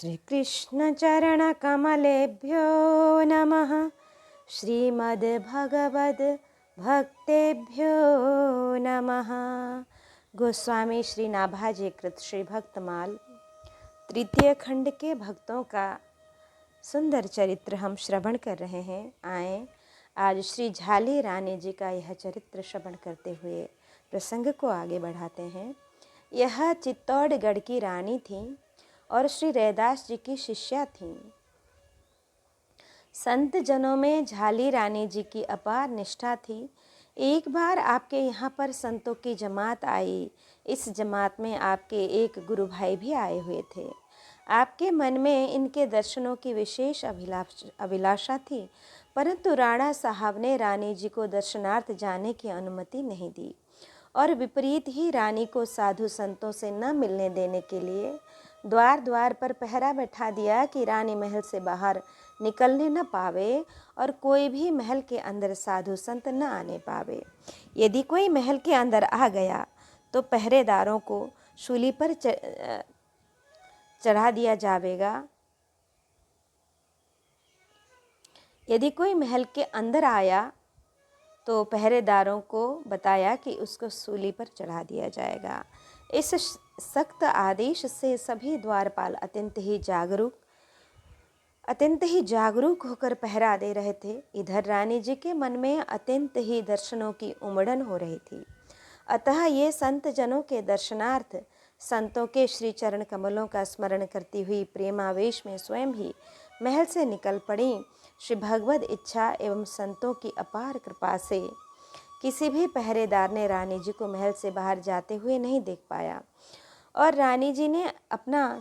श्रीकृष्णचरणकमलेभ्यो नमः। श्रीमद्भगवद्भक्तेभ्यो नमः। गोस्वामी श्री नाभाजी कृत श्री भक्तमाल तृतीय खंड के भक्तों का सुंदर चरित्र हम श्रवण कर रहे हैं। आए आज श्री झाली रानी जी का यह चरित्र श्रवण करते हुए प्रसंग को आगे बढ़ाते हैं। यह चित्तौड़गढ़ की रानी थी और श्री रैदास जी की शिष्या थीं। संत जनों में झाली रानी जी की अपार निष्ठा थी। एक बार आपके यहाँ पर संतों की जमात आई। इस जमात में आपके एक गुरु भाई भी आए हुए थे। आपके मन में इनके दर्शनों की विशेष अभिलाषा थी, परंतु राणा साहब ने रानी जी को दर्शनार्थ जाने की अनुमति नहीं दी और विपरीत ही रानी को साधु संतों से न मिलने देने के लिए द्वार द्वार पर पहरा बैठा दिया कि रानी महल से बाहर निकलने न पावे और कोई भी महल के अंदर साधु संत न आने पावे। यदि कोई महल के अंदर आ गया तो पहरेदारों को शूली पर चढ़ा दिया जाएगा। यदि कोई महल के अंदर आया तो पहरेदारों को बताया कि उसको सूली पर चढ़ा दिया जाएगा। इस सख्त आदेश से सभी द्वारपाल अत्यंत ही जागरूक होकर पहरा दे रहे थे। इधर रानी जी के मन में अत्यंत ही दर्शनों की उमड़न हो रही थी। अतः ये संत जनों के दर्शनार्थ संतों के श्री चरण कमलों का स्मरण करती हुई प्रेमावेश में स्वयं ही महल से निकल पड़ी। श्री भगवद इच्छा एवं संतों की अपार कृपा से किसी भी पहरेदार ने रानी जी को महल से बाहर जाते हुए नहीं देख पाया और रानी जी ने अपार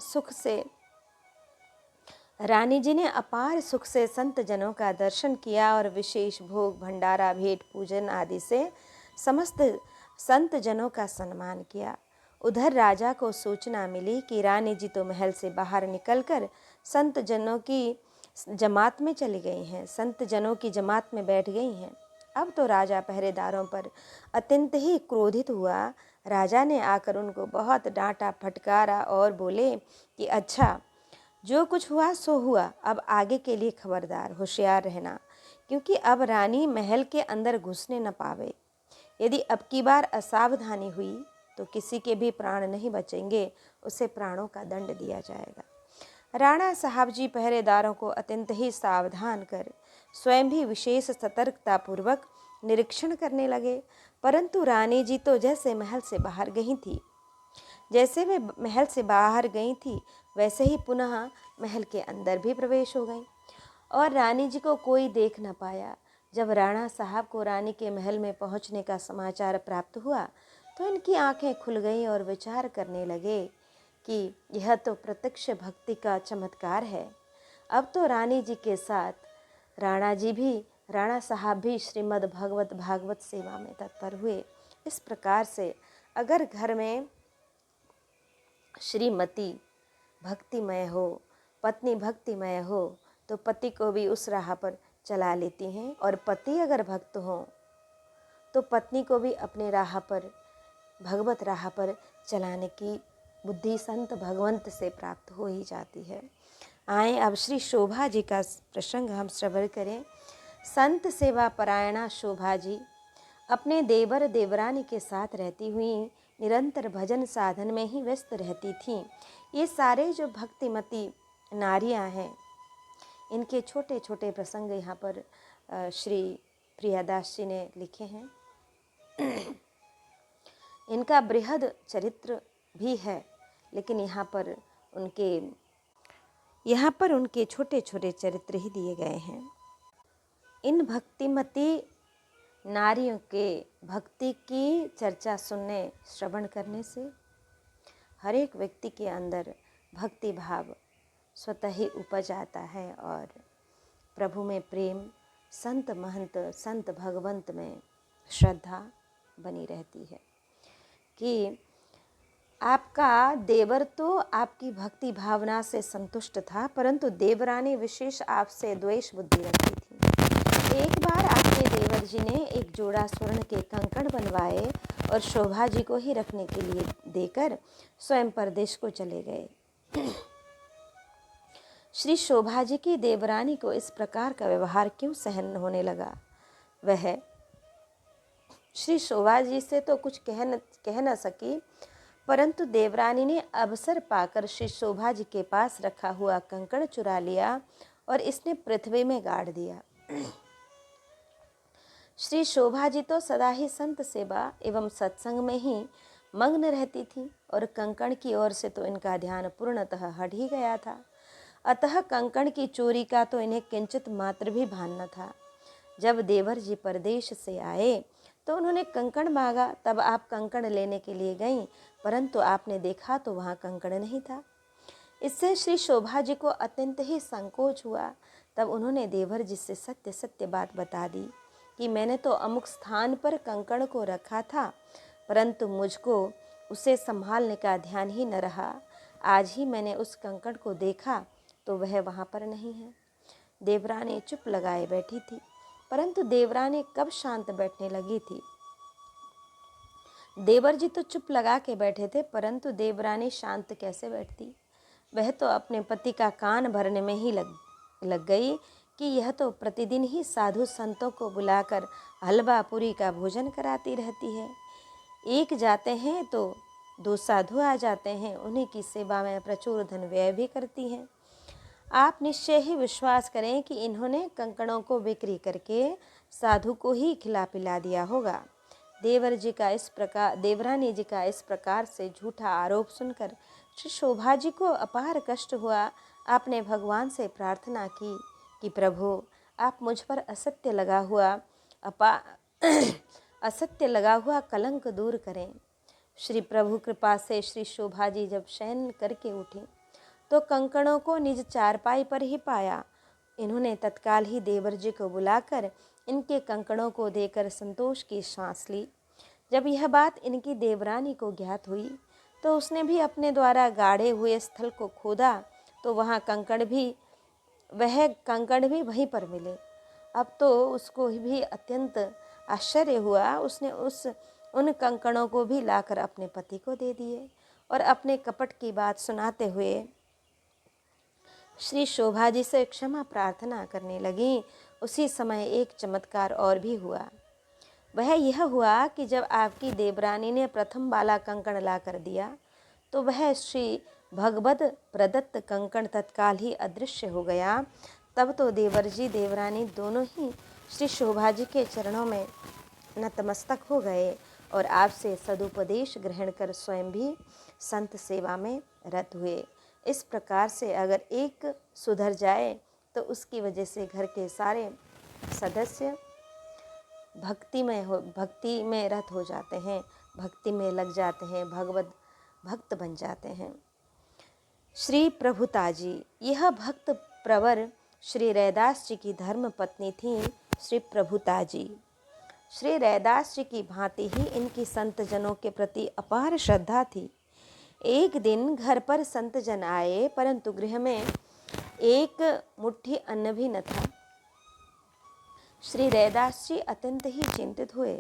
सुख से संत जनों का दर्शन किया और विशेष भोग भंडारा भेंट पूजन आदि से समस्त संत जनों का सम्मान किया। उधर राजा को सूचना मिली कि रानी जी तो महल से बाहर निकलकर संत जनों की जमात में चली गई हैं, संत जनों की जमात में बैठ गई हैं। अब तो राजा पहरेदारों पर अत्यंत ही क्रोधित हुआ। राजा ने आकर उनको बहुत डांटा फटकारा और बोले कि अच्छा, जो कुछ हुआ सो हुआ, अब आगे के लिए खबरदार होशियार रहना, क्योंकि अब रानी महल के अंदर घुसने न पावे। यदि अब की बार असावधानी हुई तो किसी के भी प्राण नहीं बचेंगे, उसे प्राणों का दंड दिया जाएगा। राणा साहब जी पहरेदारों को अत्यंत ही सावधान कर स्वयं भी विशेष सतर्कता पूर्वक निरीक्षण करने लगे, परंतु रानी जी तो जैसे महल से बाहर गई थी वैसे ही पुनः महल के अंदर भी प्रवेश हो गई और रानी जी को कोई देख न पाया। जब राणा साहब को रानी के महल में पहुंचने का समाचार प्राप्त हुआ तो इनकी आंखें खुल गईं और विचार करने लगे कि यह तो प्रत्यक्ष भक्ति का चमत्कार है। अब तो रानी जी के साथ राणा साहब भी श्रीमद् भागवत सेवा में तत्पर हुए। इस प्रकार से अगर घर में श्रीमती भक्तिमय हो, पत्नी भक्तिमय हो, तो पति को भी उस राह पर चला लेती हैं और पति अगर भक्त हो तो पत्नी को भी अपने राह पर, भगवत राह पर चलाने की बुद्धि संत भगवंत से प्राप्त हो ही जाती है। आए अब श्री शोभा जी का प्रसंग हम श्रवण करें। संत सेवा परायणा शोभा जी अपने देवर देवरानी के साथ रहती हुई निरंतर भजन साधन में ही व्यस्त रहती थीं। ये सारे जो भक्तिमती नारियां हैं, इनके छोटे छोटे प्रसंग यहाँ पर श्री प्रियादास जी ने लिखे हैं। इनका बृहद चरित्र भी है, लेकिन यहाँ पर उनके छोटे छोटे चरित्र ही दिए गए हैं। इन भक्तिमती नारियों के भक्ति की चर्चा सुनने श्रवण करने से हर एक व्यक्ति के अंदर भक्ति भाव स्वतः ही उपज आता है और प्रभु में प्रेम, संत महंत संत भगवंत में श्रद्धा बनी रहती है कि आपका देवर तो आपकी भक्ति भावना से संतुष्ट था, परंतु देवरानी विशेष आपसे द्वेष बुद्धि रखती थी। एक बार आपके देवर जी ने एक जोड़ा स्वर्ण के कंकड़ बनवाए और शोभा जी को ही रखने के लिए देकर स्वयं परदेश को चले गए। श्री शोभा जी की देवरानी को इस प्रकार का व्यवहार क्यों सहन होने लगा। वह श्री शोभा जी से तो कुछ कह न सकी, परंतु देवरानी ने अवसर पाकर श्री शोभा जी के पास रखा हुआ कंकड़ चुरा लिया और इसने पृथ्वी में गाड़ दिया। श्री शोभा जी तो सदा ही संत सेवा एवं सत्संग में ही मग्न रहती थी और कंकड़ की ओर से तो इनका ध्यान पूर्णतः हट ही गया था। अतः कंकड़ की चोरी का तो इन्हें किंचित मात्र भी भान न था। जब देवर जी परदेश से आए तो उन्होंने कंकड़ मांगा। तब आप कंकड़ लेने के लिए गईं, परंतु आपने देखा तो वहाँ कंकड़ नहीं था। इससे श्री शोभा जी को अत्यंत ही संकोच हुआ। तब उन्होंने देवर जी से सत्य सत्य बात बता दी कि मैंने तो अमुक स्थान पर कंकड़ को रखा था, परंतु मुझको उसे संभालने का ध्यान ही न रहा। आज ही मैंने उस कंकड़ को देखा तो वह वहाँ पर नहीं है। देवरानी चुप लगाए बैठी थी, परंतु देवरानी कब शांत बैठने लगी थी। देवर जी तो चुप लगा के बैठे थे, परंतु देवरानी शांत कैसे बैठती। वह तो अपने पति का कान भरने में ही लग गई कि यह तो प्रतिदिन ही साधु संतों को बुलाकर हलवा पूरी का भोजन कराती रहती है। एक जाते हैं तो दो साधु आ जाते हैं, उन्हीं की सेवा में प्रचुर धन व्यय भी करती हैं। आप निश्चय ही विश्वास करें कि इन्होंने कंकड़ों को बिक्री करके साधु को ही खिला पिला दिया होगा। देवरानी जी का इस प्रकार से झूठा आरोप सुनकर श्री शोभा जी को अपार कष्ट हुआ। आपने भगवान से प्रार्थना की कि प्रभु, आप मुझ पर असत्य लगा हुआ कलंक दूर करें। श्री प्रभु कृपा से श्री शोभा जी जब शयन करके उठी तो कंकड़ों को निज चारपाई पर ही पाया। इन्होंने तत्काल ही देवर जी को बुलाकर इनके कंकड़ों को देकर संतोष की सांस ली। जब यह बात इनकी देवरानी को ज्ञात हुई तो उसने भी अपने द्वारा गाढ़े हुए स्थल को खोदा तो वह कंकड़ भी वहीं पर मिले। अब तो उसको भी अत्यंत आश्चर्य हुआ। उसने उन कंकड़ों को भी लाकर अपने पति को दे दिए और अपने कपट की बात सुनाते हुए श्री शोभा जी से क्षमा प्रार्थना करने लगी। उसी समय एक चमत्कार और भी हुआ। वह यह हुआ कि जब आपकी देवरानी ने प्रथम वाला कंकड़ ला कर दिया तो वह श्री भगवत प्रदत्त कंकड़ तत्काल ही अदृश्य हो गया। तब तो देवर जी देवरानी दोनों ही श्री शोभा जी के चरणों में नतमस्तक हो गए और आपसे सदुपदेश ग्रहण कर स्वयं भी संत सेवा में रत हुए। इस प्रकार से अगर एक सुधर जाए तो उसकी वजह से घर के सारे सदस्य भक्ति में रत हो जाते हैं, भक्ति में लग जाते हैं, भगवत भक्त बन जाते हैं। श्री प्रभुताजी, यह भक्त प्रवर श्री रैदास जी की धर्म पत्नी थी श्री प्रभुताजी। श्री रैदास जी की भांति ही इनकी संत जनों के प्रति अपार श्रद्धा थी। एक दिन घर पर संत जन आए, परंतु गृह में एक मुट्ठी अन्न भी न था। श्री रैदास जी अत्यंत ही चिंतित हुए।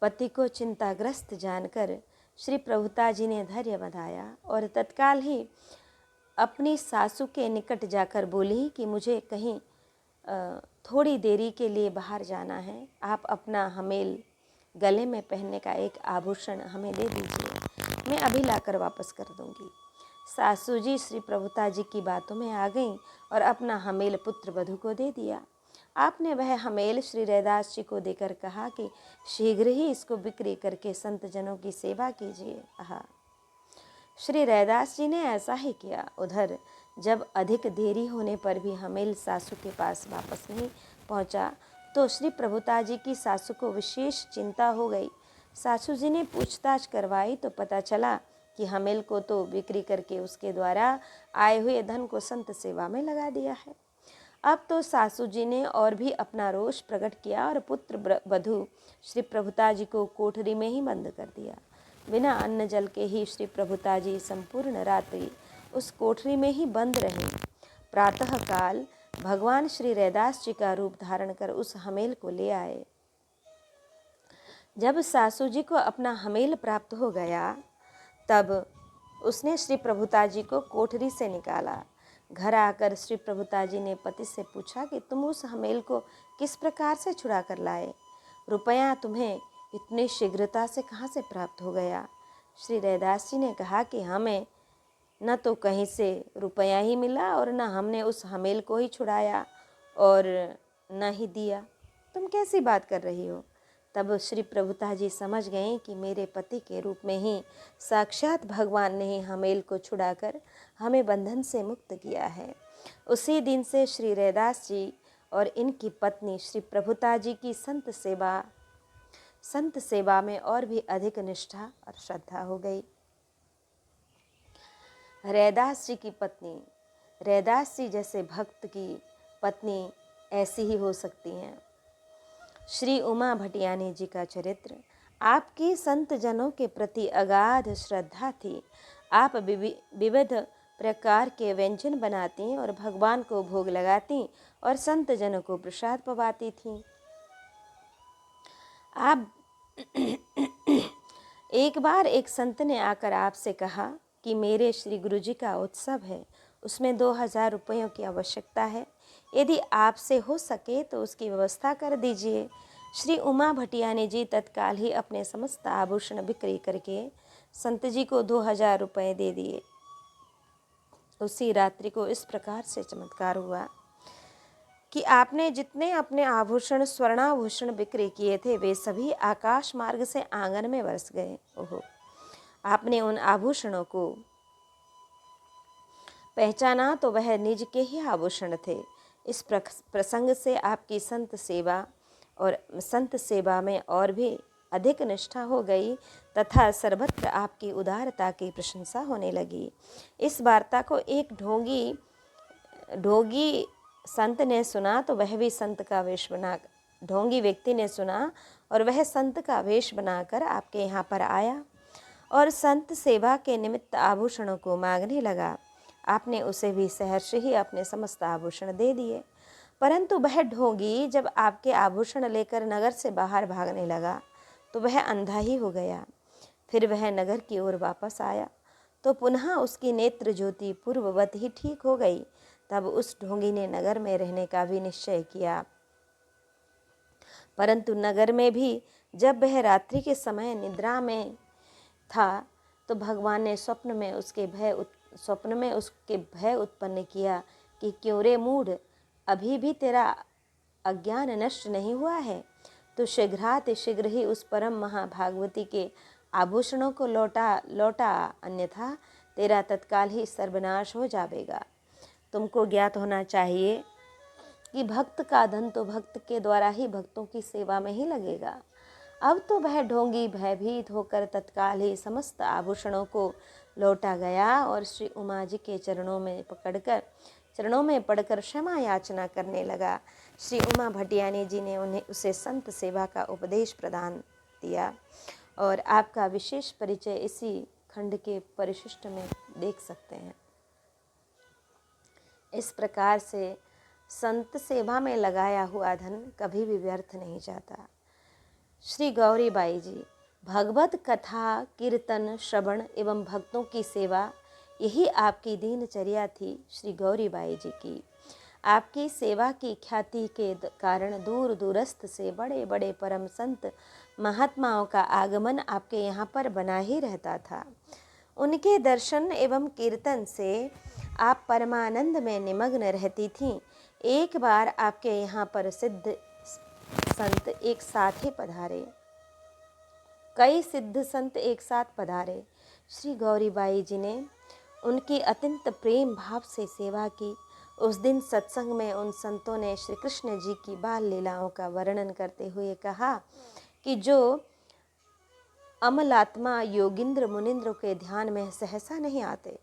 पति को चिंताग्रस्त जानकर श्री प्रभुता जी ने धैर्य बंधाया और तत्काल ही अपनी सासू के निकट जाकर बोली कि मुझे कहीं थोड़ी देरी के लिए बाहर जाना है। आप अपना हमेल गले में पहनने का एक आभूषण हमें दे दीजिए, मैं अभी लाकर वापस कर दूंगी। सासू जी श्री प्रभुता जी की बातों में आ गईं और अपना हमेल पुत्र वधू को दे दिया। आपने वह हमेल श्री रैदास जी को देकर कहा कि शीघ्र ही इसको बिक्री करके संत जनों की सेवा कीजिए। श्री रैदास जी ने ऐसा ही किया। उधर जब अधिक देरी होने पर भी हमेल सासू के पास वापस नहीं पहुंचा तो श्री प्रभुता जी की सासू को विशेष चिंता हो गई। सासू जी ने पूछताछ करवाई तो पता चला कि हमेल को तो बिक्री करके उसके द्वारा आए हुए धन को संत सेवा में लगा दिया है। अब तो सासू जी ने और भी अपना रोष प्रकट किया और पुत्र वधू श्री प्रभुता जी को कोठरी में ही बंद कर दिया। बिना अन्न जल के ही श्री प्रभुता जी संपूर्ण रात्रि उस कोठरी में ही बंद रहे। प्रातःकाल भगवान श्री रैदास जी का रूप धारण कर उस हमेल को ले आए। जब सासू जी को अपना हमेल प्राप्त हो गया तब उसने श्री प्रभुता जी को कोठरी से निकाला। घर आकर श्री प्रभुता जी ने पति से पूछा कि तुम उस हमेल को किस प्रकार से छुड़ा कर लाए? रुपया तुम्हें इतनी शीघ्रता से कहाँ से प्राप्त हो गया? श्री रैदास जी ने कहा कि हमें न तो कहीं से रुपया ही मिला और न हमने उस हमेल को ही छुड़ाया और न ही दिया। तुम कैसी बात कर रही हो? तब श्री प्रभुता जी समझ गए कि मेरे पति के रूप में ही साक्षात भगवान ने ही हमेल को छुड़ाकर हमें बंधन से मुक्त किया है। उसी दिन से श्री रैदास जी और इनकी पत्नी श्री प्रभुता जी की संत सेवा में और भी अधिक निष्ठा और श्रद्धा हो गई। रैदास जी की पत्नी, रैदास जी जैसे भक्त की पत्नी ऐसी ही हो सकती हैं। श्री उमा भटियानी जी का चरित्र। आपकी संत जनों के प्रति अगाध श्रद्धा थी। आप विविध प्रकार के व्यंजन बनाती और भगवान को भोग लगाती और संत जनों को प्रसाद पवाती थीं। आप एक बार एक संत ने आकर आपसे कहा कि मेरे श्री गुरु जी का उत्सव है, उसमें 2000 रुपयों की आवश्यकता है, यदि आपसे हो सके तो उसकी व्यवस्था कर दीजिए। श्री उमा भटियानी जी तत्काल ही अपने समस्त आभूषण बिक्री करके संत जी को 2000 रुपये दे दिए। उसी रात्रि को इस प्रकार से चमत्कार हुआ कि आपने जितने अपने आभूषण स्वर्णाभूषण बिक्री किए थे वे सभी आकाश मार्ग से आंगन में बरस गए। ओहो! आपने उन आभूषणों को पहचाना तो वह निज के ही आभूषण थे। इस प्रसंग से आपकी संत सेवा में और भी अधिक निष्ठा हो गई तथा सर्वत्र आपकी उदारता की प्रशंसा होने लगी। इस वार्ता को एक ढोंगी संत ने सुना तो वह भी संत का वेश बना ढोंगी व्यक्ति ने सुना और वह संत का वेश बनाकर आपके यहाँ पर आया और संत सेवा के निमित्त आभूषणों को मांगने लगा। आपने उसे भी सहर्ष ही अपने समस्त आभूषण दे दिए, परंतु वह ढोंगी जब आपके आभूषण लेकर नगर से बाहर भागने लगा तो वह अंधा ही हो गया। फिर वह नगर की ओर वापस आया तो पुनः उसकी नेत्र ज्योति पूर्ववत ही ठीक हो गई। तब उस ढोंगी ने नगर में रहने का भी निश्चय किया, परंतु नगर में भी जब वह रात्रि के समय निद्रा में था तो भगवान ने स्वप्न में उसके भय उत्पन्न किया कि क्यों रे मूढ़, अभी भी तेरा अज्ञान नष्ट नहीं हुआ है? तो शीघ्र ही उस परम महाभागवती के आभूषणों को लौटा अन्यथा तेरा तत्काल ही सर्वनाश हो जाएगा। तुमको ज्ञात होना चाहिए कि भक्त का धन तो भक्त के द्वारा ही भक्तों की सेवा में ही लगेगा। अब तो वह ढोंगी भयभीत होकर तत्काल ही समस्त आभूषणों को लौटा गया और श्री उमा जी के चरणों में पड़कर क्षमा याचना करने लगा। श्री उमा भटियानी जी ने उसे संत सेवा का उपदेश प्रदान दिया और आपका विशेष परिचय इसी खंड के परिशिष्ट में देख सकते हैं। इस प्रकार से संत सेवा में लगाया हुआ धन कभी भी व्यर्थ नहीं जाता। श्री गौरीबाई जी, भगवत कथा कीर्तन श्रवण एवं भक्तों की सेवा, यही आपकी दिनचर्या थी श्री गौरीबाई जी की। आपकी सेवा की ख्याति के कारण दूर दूरस्थ से बड़े बड़े परम संत महात्माओं का आगमन आपके यहाँ पर बना ही रहता था। उनके दर्शन एवं कीर्तन से आप परमानंद में निमग्न रहती थीं। एक बार आपके यहाँ पर सिद्ध संत एक साथ ही पधारे, कई सिद्ध संत एक साथ पधारे। श्री गौरीबाई जी ने उनकी अत्यंत प्रेम भाव से सेवा की। उस दिन सत्संग में उन संतों ने श्री कृष्ण जी की बाल लीलाओं का वर्णन करते हुए कहा कि जो अमलात्मा योगिंद्र मुनिंद्र के ध्यान में सहसा नहीं आते,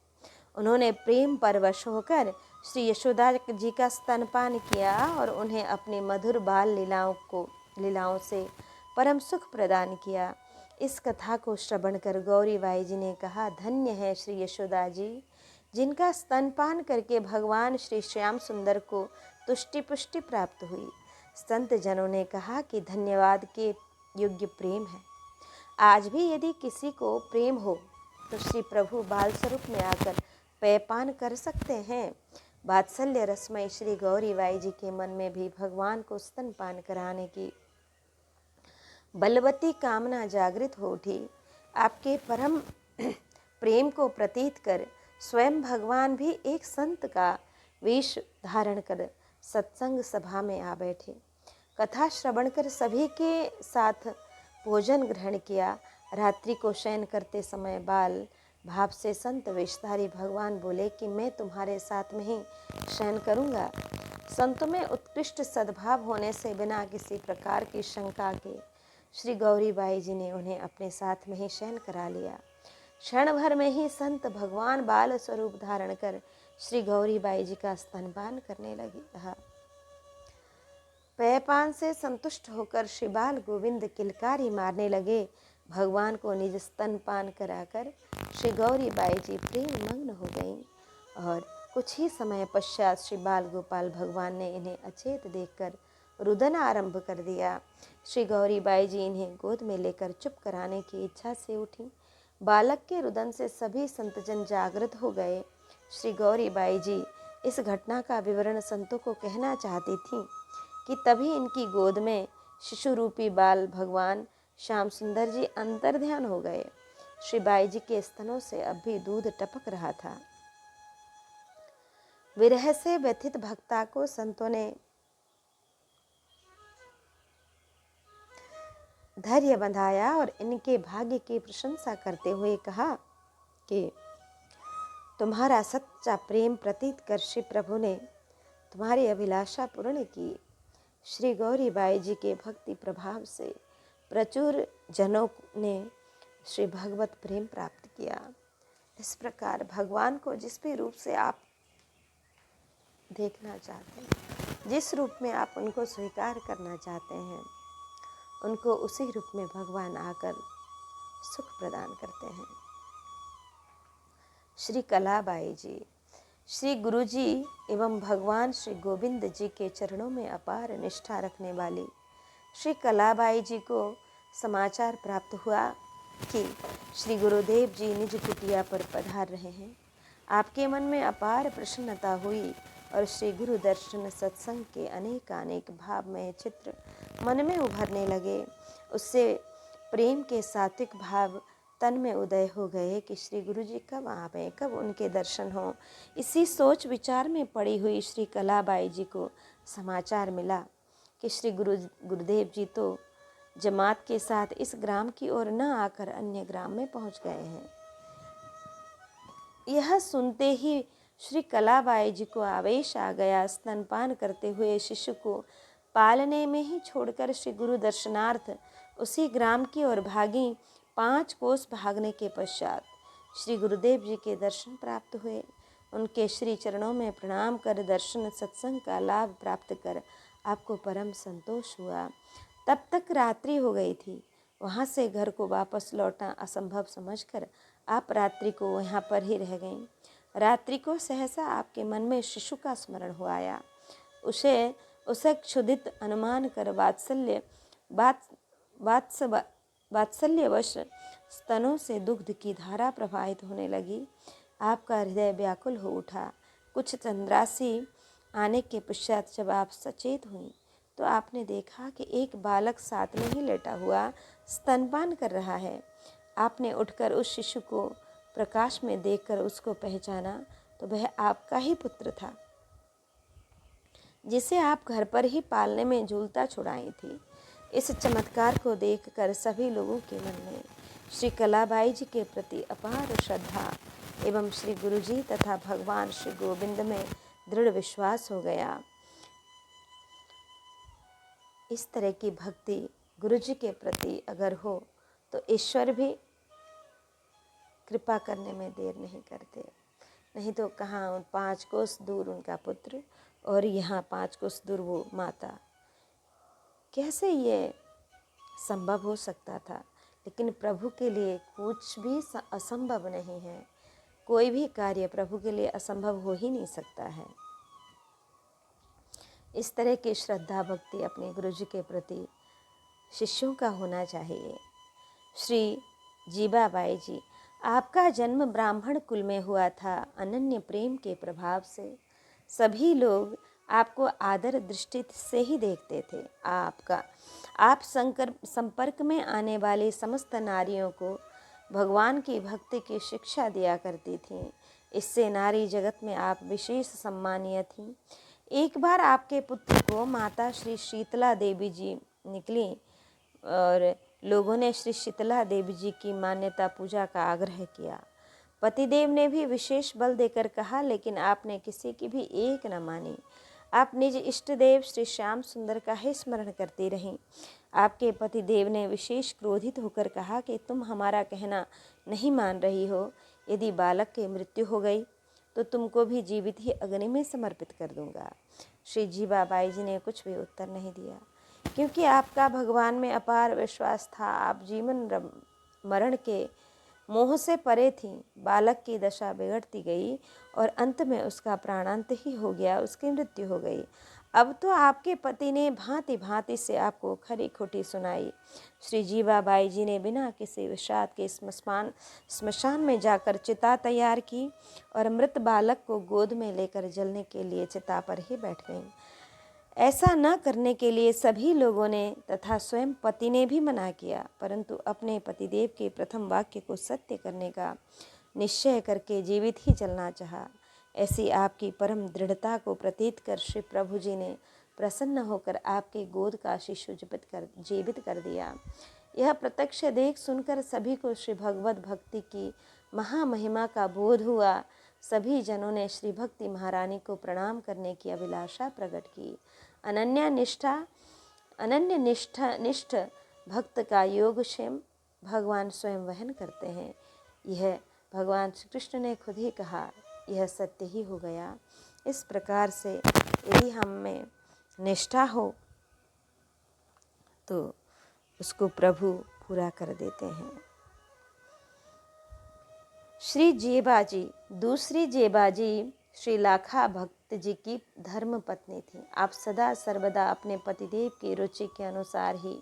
उन्होंने प्रेम परवश होकर श्री यशोदा जी का स्तनपान किया और उन्हें अपनी मधुर बाल लीलाओं से परम सुख प्रदान किया। इस कथा को श्रवण कर गौरीबाई जी ने कहा, धन्य है श्री यशोदा जी, जिनका स्तनपान करके भगवान श्री श्याम सुंदर को तुष्टि पुष्टि प्राप्त हुई। संत जनों ने कहा कि धन्यवाद के योग्य प्रेम है। आज भी यदि किसी को प्रेम हो तो श्री प्रभु बाल स्वरूप में आकर पेयपान कर सकते हैं। वात्सल्य रसमय श्री गौरीबाई जी के मन में भी भगवान को स्तनपान कराने की बलवती कामना जागृत हो उठी। आपके परम प्रेम को प्रतीत कर स्वयं भगवान भी एक संत का वेश धारण कर सत्संग सभा में आ बैठे। कथा श्रवण कर सभी के साथ भोजन ग्रहण किया। रात्रि को शयन करते समय बाल भाव से संत वेशधारी भगवान बोले कि मैं तुम्हारे साथ में ही शयन करूँगा। संतों में उत्कृष्ट सद्भाव होने से बिना किसी प्रकार की शंका के श्री गौरीबाई जी ने उन्हें अपने साथ में ही शयन करा लिया। क्षण भर में ही संत भगवान बाल स्वरूप धारण कर श्री गौरीबाई जी का स्तनपान करने लगा। पेयपान से संतुष्ट होकर श्री बाल गोविंद किलकारी मारने लगे। भगवान को निज स्तनपान कराकर श्री गौरीबाई जी प्रेम मग्न हो गईं और कुछ ही समय पश्चात श्री बाल गोपाल भगवान ने इन्हें अचेत देखकर रुदन आरंभ कर दिया। श्री गौरीबाई जी इन्हें गोद में लेकर चुप कराने की इच्छा से उठी। बालक के रुदन से सभी संतजन जागृत हो गए। श्री गौरीबाई जी इस घटना का विवरण संतों को कहना चाहती थीं कि तभी इनकी गोद में शिशु रूपी बाल भगवान श्याम सुंदर जी अंतर्ध्यान हो गए। श्री बाई जी के स्तनों से अब भी दूध टपक रहा था। विरह से व्यथित भक्ता को संतों ने धैर्य बंधाया और इनके भाग्य की प्रशंसा करते हुए कहा कि तुम्हारा सच्चा प्रेम प्रतीत कर श्री प्रभु ने तुम्हारी अभिलाषा पूर्ण की। श्री गौरीबाई जी के भक्ति प्रभाव से प्रचुर जनों ने श्री भगवत प्रेम प्राप्त किया। इस प्रकार भगवान को जिस भी रूप से आप देखना चाहते हैं, जिस रूप में आप उनको स्वीकार करना चाहते हैं, उनको उसी रूप में भगवान आकर सुख प्रदान करते हैं। श्री कलाबाई जी श्री गुरु जी एवं भगवान श्री गोविंद जी के चरणों में अपार निष्ठा रखने वाली श्री कलाबाई जी को समाचार प्राप्त हुआ कि श्री गुरुदेव जी निज कुटिया पर पधार रहे हैं। आपके मन में अपार प्रसन्नता हुई और श्री गुरु दर्शन सत्संग के अनेक भावमय चित्र मन में उभरने लगे। उससे प्रेम के सात्विक भाव तन में उदय हो गए कि श्री गुरु जी कब आवे, कब उनके दर्शन हो। इसी सोच विचार में पड़ी हुई श्री कलाबाई जी को समाचार मिला कि श्री गुरुदेव जी तो जमात के साथ इस ग्राम की ओर न आकर अन्य ग्राम में पहुंच गए हैं। यह सुनते ही श्री कलाबाई जी को आवेश आ गया। स्तनपान करते हुए शिशु को पालने में ही छोड़कर श्री गुरु दर्शनार्थ उसी ग्राम की ओर भागी। 5 कोस भागने के पश्चात श्री गुरुदेव जी के दर्शन प्राप्त हुए। उनके श्री चरणों में प्रणाम कर दर्शन सत्संग का लाभ प्राप्त कर आपको परम संतोष हुआ। तब तक रात्रि हो गई थी। वहाँ से घर को वापस लौटना असंभव समझकर आप रात्रि को यहाँ पर ही रह गईं। रात्रि को सहसा आपके मन में शिशु का स्मरण हो आया। उसे क्षुधित अनुमान कर वात्सल्यवश स्तनों से दुग्ध की धारा प्रवाहित होने लगी। आपका हृदय व्याकुल हो उठा। कुछ चंद्रासी आने के पश्चात जब आप सचेत हुई तो आपने देखा कि एक बालक साथ में ही लेटा हुआ स्तनपान कर रहा है। आपने उठकर उस शिशु को प्रकाश में देखकर उसको पहचाना तो वह आपका ही पुत्र था, जिसे आप घर पर ही पालने में झूलता छुड़ाई थी। इस चमत्कार को देखकर सभी लोगों के मन में श्री कलाबाई जी के प्रति अपार श्रद्धा एवं श्री गुरु जी तथा भगवान श्री गोविंद में दृढ़ विश्वास हो गया। इस तरह की भक्ति गुरु जी के प्रति अगर हो तो ईश्वर भी कृपा करने में देर नहीं करते। नहीं तो कहाँ 5 कोस दूर उनका पुत्र और यहाँ 5 कोस दूर वो माता। कैसे ये संभव हो सकता था? लेकिन प्रभु के लिए कुछ भी असंभव नहीं है। कोई भी कार्य प्रभु के लिए असंभव हो ही नहीं सकता है। इस तरह की श्रद्धा भक्ति अपने गुरु जी के प्रति शिष्यों का होना चाहिए। श्री जीबाबाई जी, आपका जन्म ब्राह्मण कुल में हुआ था। अनन्य प्रेम के प्रभाव से सभी लोग आपको आदर दृष्टि से ही देखते थे। आप संपर्क में आने वाली समस्त नारियों को भगवान की भक्ति की शिक्षा दिया करती थीं। इससे नारी जगत में आप विशेष सम्मानीय थीं। एक बार आपके पुत्र को माता श्री शीतला देवी जी निकली और लोगों ने श्री शीतला देवी जी की मान्यता पूजा का आग्रह किया। पतिदेव ने भी विशेष बल देकर कहा, लेकिन आपने किसी की भी एक न मानी। आप निज इष्ट देव श्री श्याम सुंदर का ही स्मरण करती रहीं। आपके पतिदेव ने विशेष क्रोधित होकर कहा कि तुम हमारा कहना नहीं मान रही हो। यदि बालक की मृत्यु हो गई तो तुमको भी जीवित ही अग्नि में समर्पित कर दूंगा। श्री जीवाबाई जी ने कुछ भी उत्तर नहीं दिया, क्योंकि आपका भगवान में अपार विश्वास था। आप जीवन मरण के मोह से परे थीं। बालक की दशा बिगड़ती गई और अंत में उसका प्राणांत ही हो गया, उसकी मृत्यु हो गई। अब तो आपके पति ने भांति भांति से आपको खरी खोटी सुनाई। श्री जीवाबाई जी ने बिना किसी विषाद के स्मशान में जाकर चिता तैयार की और मृत बालक को गोद में लेकर जलने के लिए चिता पर ही बैठ गईं। ऐसा न करने के लिए सभी लोगों ने तथा स्वयं पति ने भी मना किया, परंतु अपने पतिदेव के प्रथम वाक्य को सत्य करने का निश्चय करके जीवित ही चलना चाहा। ऐसी आपकी परम दृढ़ता को प्रतीत कर श्री प्रभु जी ने प्रसन्न होकर आपके गोद का शिशु जीवित कर दिया। यह प्रत्यक्ष देख सुनकर सभी को श्री भगवत भक्ति की महामहिमा का बोध हुआ। सभी जनों ने श्री भक्ति महारानी को प्रणाम करने की अभिलाषा प्रकट की। अनन्य निष्ठ भक्त का योगक्षेम भगवान स्वयं वहन करते हैं। यह भगवान श्री कृष्ण ने खुद ही कहा, यह सत्य ही हो गया। इस प्रकार से यदि हम में निष्ठा हो तो उसको प्रभु पूरा कर देते हैं। श्री जेबाजी, दूसरी जेबाजी श्री लाखा भक्त जी की धर्म पत्नी थी। आप सदा सर्वदा अपने पतिदेव की रुचि के अनुसार ही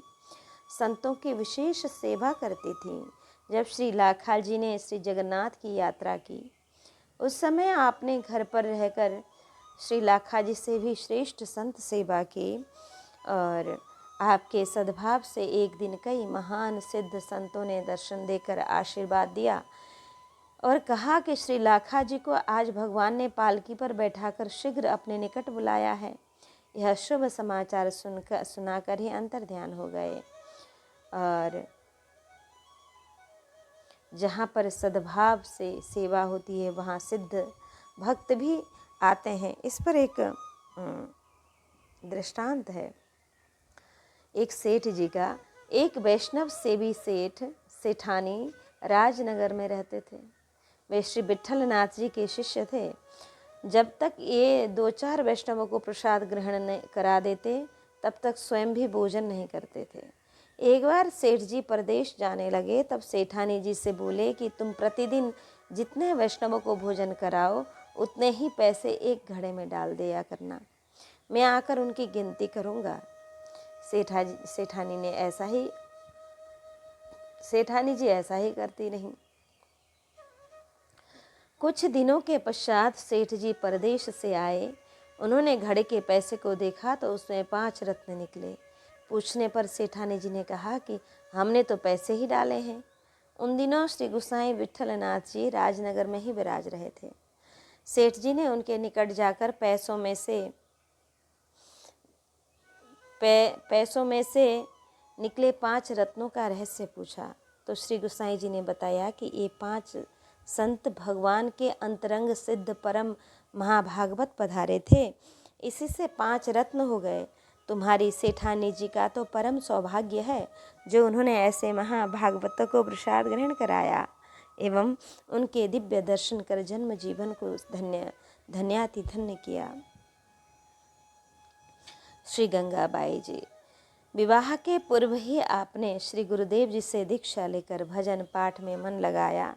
संतों की विशेष सेवा करती थी। जब श्री लाखा जी ने श्री जगन्नाथ की यात्रा की, उस समय आपने घर पर रहकर श्री लाखा जी से भी श्रेष्ठ संत सेवा की और आपके सद्भाव से एक दिन कई महान सिद्ध संतों ने दर्शन देकर आशीर्वाद दिया और कहा कि श्री लाखा जी को आज भगवान ने पालकी पर बैठाकर शीघ्र अपने निकट बुलाया है। यह शुभ समाचार सुनाकर ही अंतर्ध्यान हो गए और जहाँ पर सद्भाव से सेवा होती है वहाँ सिद्ध भक्त भी आते हैं। इस पर एक दृष्टांत है। एक सेठ जी का, एक वैष्णव सेवी सेठानी राजनगर में रहते थे। वे श्री विट्ठलनाथ जी के शिष्य थे। जब तक ये 2-4 वैष्णवों को प्रसाद ग्रहण करा देते तब तक स्वयं भी भोजन नहीं करते थे। एक बार सेठ जी परदेश जाने लगे, तब सेठानी जी से बोले कि तुम प्रतिदिन जितने वैष्णवों को भोजन कराओ उतने ही पैसे एक घड़े में डाल दिया करना, मैं आकर उनकी गिनती करूँगा। सेठानी जी ऐसा ही करती रहीं। कुछ दिनों के पश्चात सेठ जी परदेश से आए। उन्होंने घड़े के पैसे को देखा तो उसमें 5 रत्न निकले। पूछने पर सेठानी जी ने कहा कि हमने तो पैसे ही डाले हैं। उन दिनों श्री गोसाई विट्ठलनाथ जी राजनगर में ही विराज रहे थे। सेठ जी ने उनके निकट जाकर पैसों में से निकले 5 रत्नों का रहस्य पूछा तो श्री गोसाई जी ने बताया कि ये 5 संत भगवान के अंतरंग सिद्ध परम महाभागवत पधारे थे, इसी से 5 रत्न हो गए। तुम्हारी सेठानी जी का तो परम सौभाग्य है जो उन्होंने ऐसे महाभागवतों को प्रसाद ग्रहण कराया एवं उनके दिव्य दर्शन कर जन्म जीवन को धन्यातिधन्य किया। श्री गंगाबाई जी, विवाह के पूर्व ही आपने श्री गुरुदेव जी से दीक्षा लेकर भजन पाठ में मन लगाया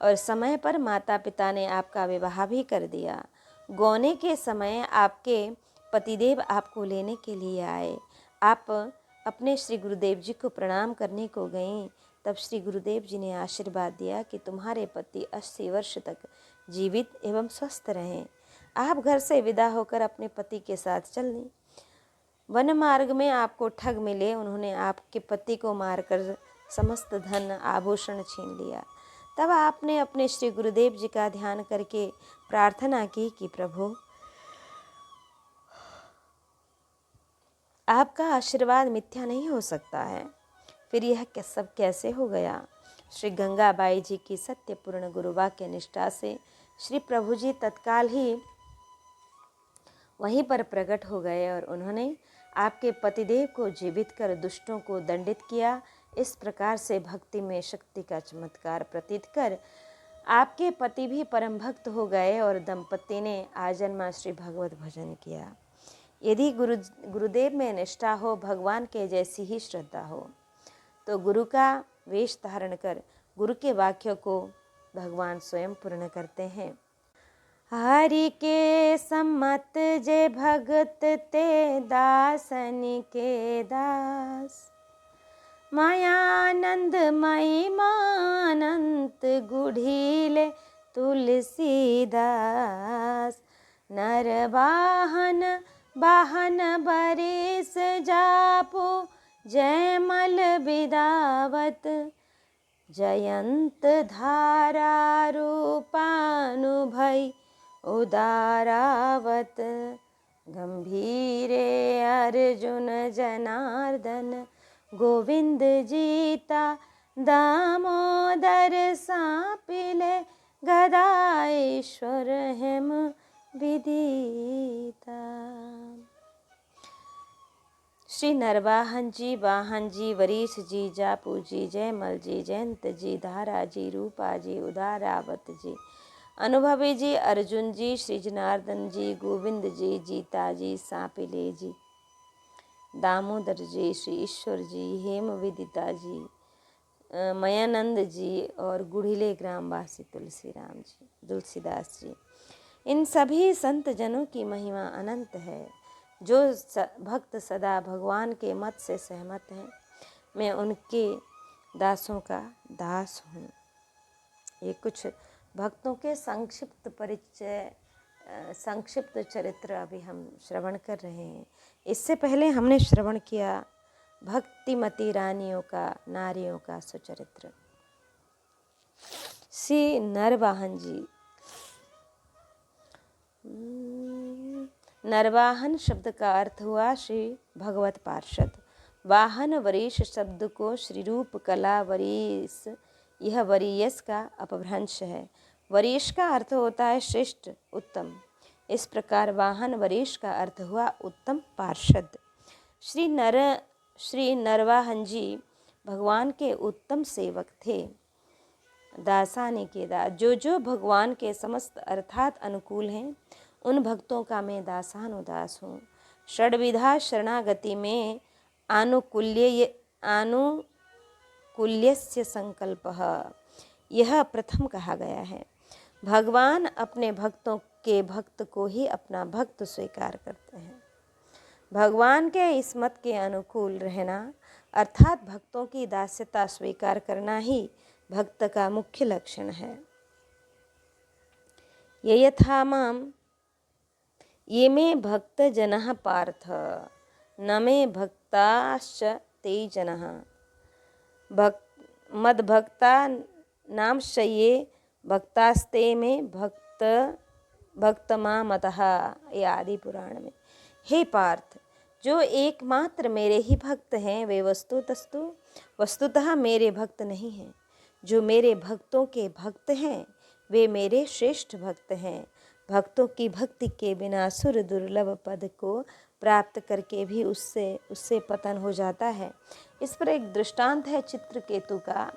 और समय पर माता पिता ने आपका विवाह भी कर दिया। गौने के समय आपके पतिदेव आपको लेने के लिए आए। आप अपने श्री गुरुदेव जी को प्रणाम करने को गईं, तब श्री गुरुदेव जी ने आशीर्वाद दिया कि तुम्हारे पति 80 वर्ष तक जीवित एवं स्वस्थ रहें। आप घर से विदा होकर अपने पति के साथ चल दी। वन मार्ग में आपको ठग मिले, उन्होंने आपके पति को मारकर समस्त धन आभूषण छीन लिया। तब आपने अपने श्री गुरुदेव जी का ध्यान करके प्रार्थना की कि प्रभु आपका आशीर्वाद मिथ्या नहीं हो सकता है। फिर यह सब कैसे हो गया? श्री गंगाबाई जी की सत्यपूर्ण गुरुवाक्य निष्ठा से श्री प्रभु जी तत्काल ही वहीं पर प्रकट हो गए और उन्होंने आपके पतिदेव को जीवित कर दुष्टों को दंडित किया। इस प्रकार से भक्ति में शक्ति का चमत्कार प्रतीत कर आपके पति भी परम भक्त हो गए और दंपति ने आजन्मा श्री भगवत भजन किया। यदि गुरुदेव में निष्ठा हो, भगवान के जैसी ही श्रद्धा हो, तो गुरु का वेश धारण कर गुरु के वाक्यों को भगवान स्वयं पूर्ण करते हैं। हरि के सम्मत जे भगत ते दासन के दास, मायानंद महिमानंत गुढ़ीले तुलसीदास। नर वाहन वाहन बरिस जापो, जयमल बिदावत, जयंत धारा रूपानुभय उदारावत। गंभीरे अर्जुन जनार्दन, गोविंद जीता दामोदर सापिले, गदाईश्वर हेम विदिता। श्री नरवाहन जी, वाहन जी, वरीश जी, जापू जी, जयमल जी, जयंत जी, धारा जी, रूपा जी, उदारावत जी, अनुभवी जी, अर्जुन जी, श्री जनार्दन जी, गोविंद जी, जीता जी, सापिले जी, दामोदर जी, श्री ईश्वर जी, हेम विदिता जी, मयानंद जी और गुढ़ीले ग्रामवासी तुलसीदास जी। इन सभी संत जनों की महिमा अनंत है। जो भक्त सदा भगवान के मत से सहमत हैं, मैं उनके दासों का दास हूँ। ये कुछ भक्तों के संक्षिप्त परिचय, संक्षिप्त चरित्र अभी हम श्रवण कर रहे हैं। इससे पहले हमने श्रवण किया भक्तिमती रानियों का, नारियों का सुचरित्र। श्री नरवाहन जी। नरवाहन शब्द का अर्थ हुआ श्री भगवत पार्षद। वाहन वरीश शब्द को श्री रूप कला वरीश, यह वरीयस का अपभ्रंश है। वरीश का अर्थ होता है श्रेष्ठ, उत्तम। इस प्रकार वाहन वरीश का अर्थ हुआ उत्तम पार्षद। श्री नरवाहन जी भगवान के उत्तम सेवक थे। दासानी के दास, जो भगवान के समस्त अर्थात अनुकूल हैं, उन भक्तों का मैं दासानुदास हूँ। षड्विधा शरणागति में आनुकूल्यस्य संकल्पः, यह प्रथम कहा गया है। भगवान अपने भक्तों के भक्त को ही अपना भक्त स्वीकार करते हैं। भगवान के इस मत के अनुकूल रहना अर्थात भक्तों की दास्यता स्वीकार करना ही भक्त का मुख्य लक्षण है। ये यथा माम ये मे भक्त जनः पार्थ, न मे भक्ताश्च ते जनः। मद्भक्ता नामश्च ये भक्तास्ते में भक्तमा मतः, ये आदि पुराण में। हे पार्थ, जो एकमात्र मेरे ही भक्त हैं वे वस्तुतः मेरे भक्त नहीं हैं। जो मेरे भक्तों के भक्त हैं वे मेरे श्रेष्ठ भक्त हैं। भक्तों की भक्ति के बिना सुर दुर्लभ पद को प्राप्त करके भी उससे पतन हो जाता है। इस पर एक दृष्टांत है चित्रकेतु का।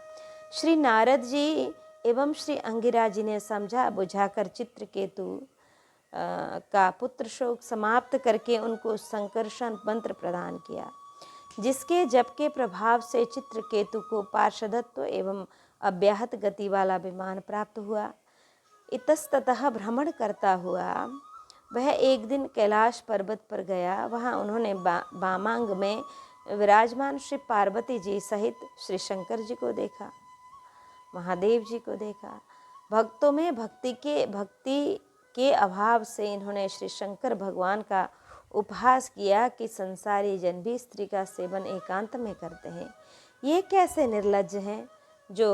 श्री नारद जी एवं श्री अंगिरा जी ने समझा बुझाकर चित्रकेतु का पुत्र शोक समाप्त करके उनको संकर्षण मंत्र प्रदान किया, जिसके जप के प्रभाव से चित्रकेतु को पार्षदत्व एवं अव्याहत गति वाला विमान प्राप्त हुआ। इतस्ततः भ्रमण करता हुआ वह एक दिन कैलाश पर्वत पर गया। वहाँ उन्होंने बामांग में विराजमान श्री पार्वती जी सहित श्री शंकर जी को देखा, महादेव जी को देखा। भक्तों में भक्ति के अभाव से इन्होंने श्री शंकर भगवान का उपहास किया कि संसारी जन भी स्त्री का सेवन एकांत में करते हैं। ये कैसे निर्लज्ज हैं जो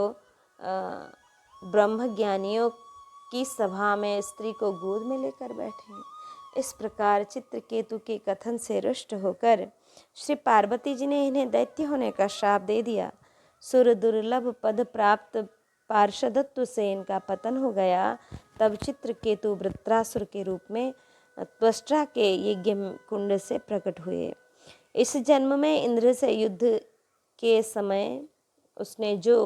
ब्रह्मज्ञानियों की सभा में स्त्री को गोद में लेकर बैठे हैं। इस प्रकार चित्रकेतु के कथन से रुष्ट होकर श्री पार्वती जी ने इन्हें दैत्य होने का श्राप दे दिया। सुर दुर्लभ पद प्राप्त पार्षदत्व से इनका पतन हो गया। तब चित्रकेतु वृत्रासुर के रूप में त्वष्टा के यज्ञ कुंड से प्रकट हुए। इस जन्म में इंद्र से युद्ध के समय उसने जो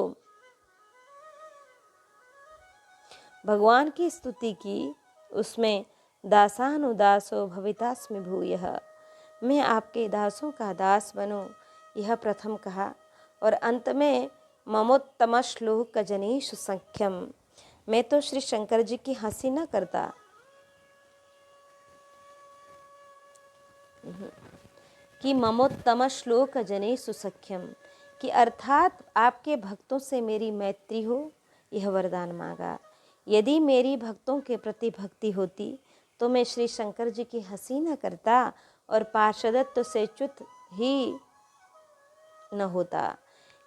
भगवान की स्तुति की, उसमें दासानुदासो भवितास्मि भूयः, मैं आपके दासों का दास बनूं, यह प्रथम कहा। और अंत में ममोत्तम श्लोक जनेषु संख्यम, मैं तो श्री शंकर जी की हंसी न करता कि ममोत्तम श्लोक जनेषु सख्यम, कि अर्थात आपके भक्तों से मेरी मैत्री हो, यह वरदान मांगा। यदि मेरी भक्तों के प्रति भक्ति होती तो मैं श्री शंकर जी की हंसी न करता और पार्षदत्व से च्युत ही न होता।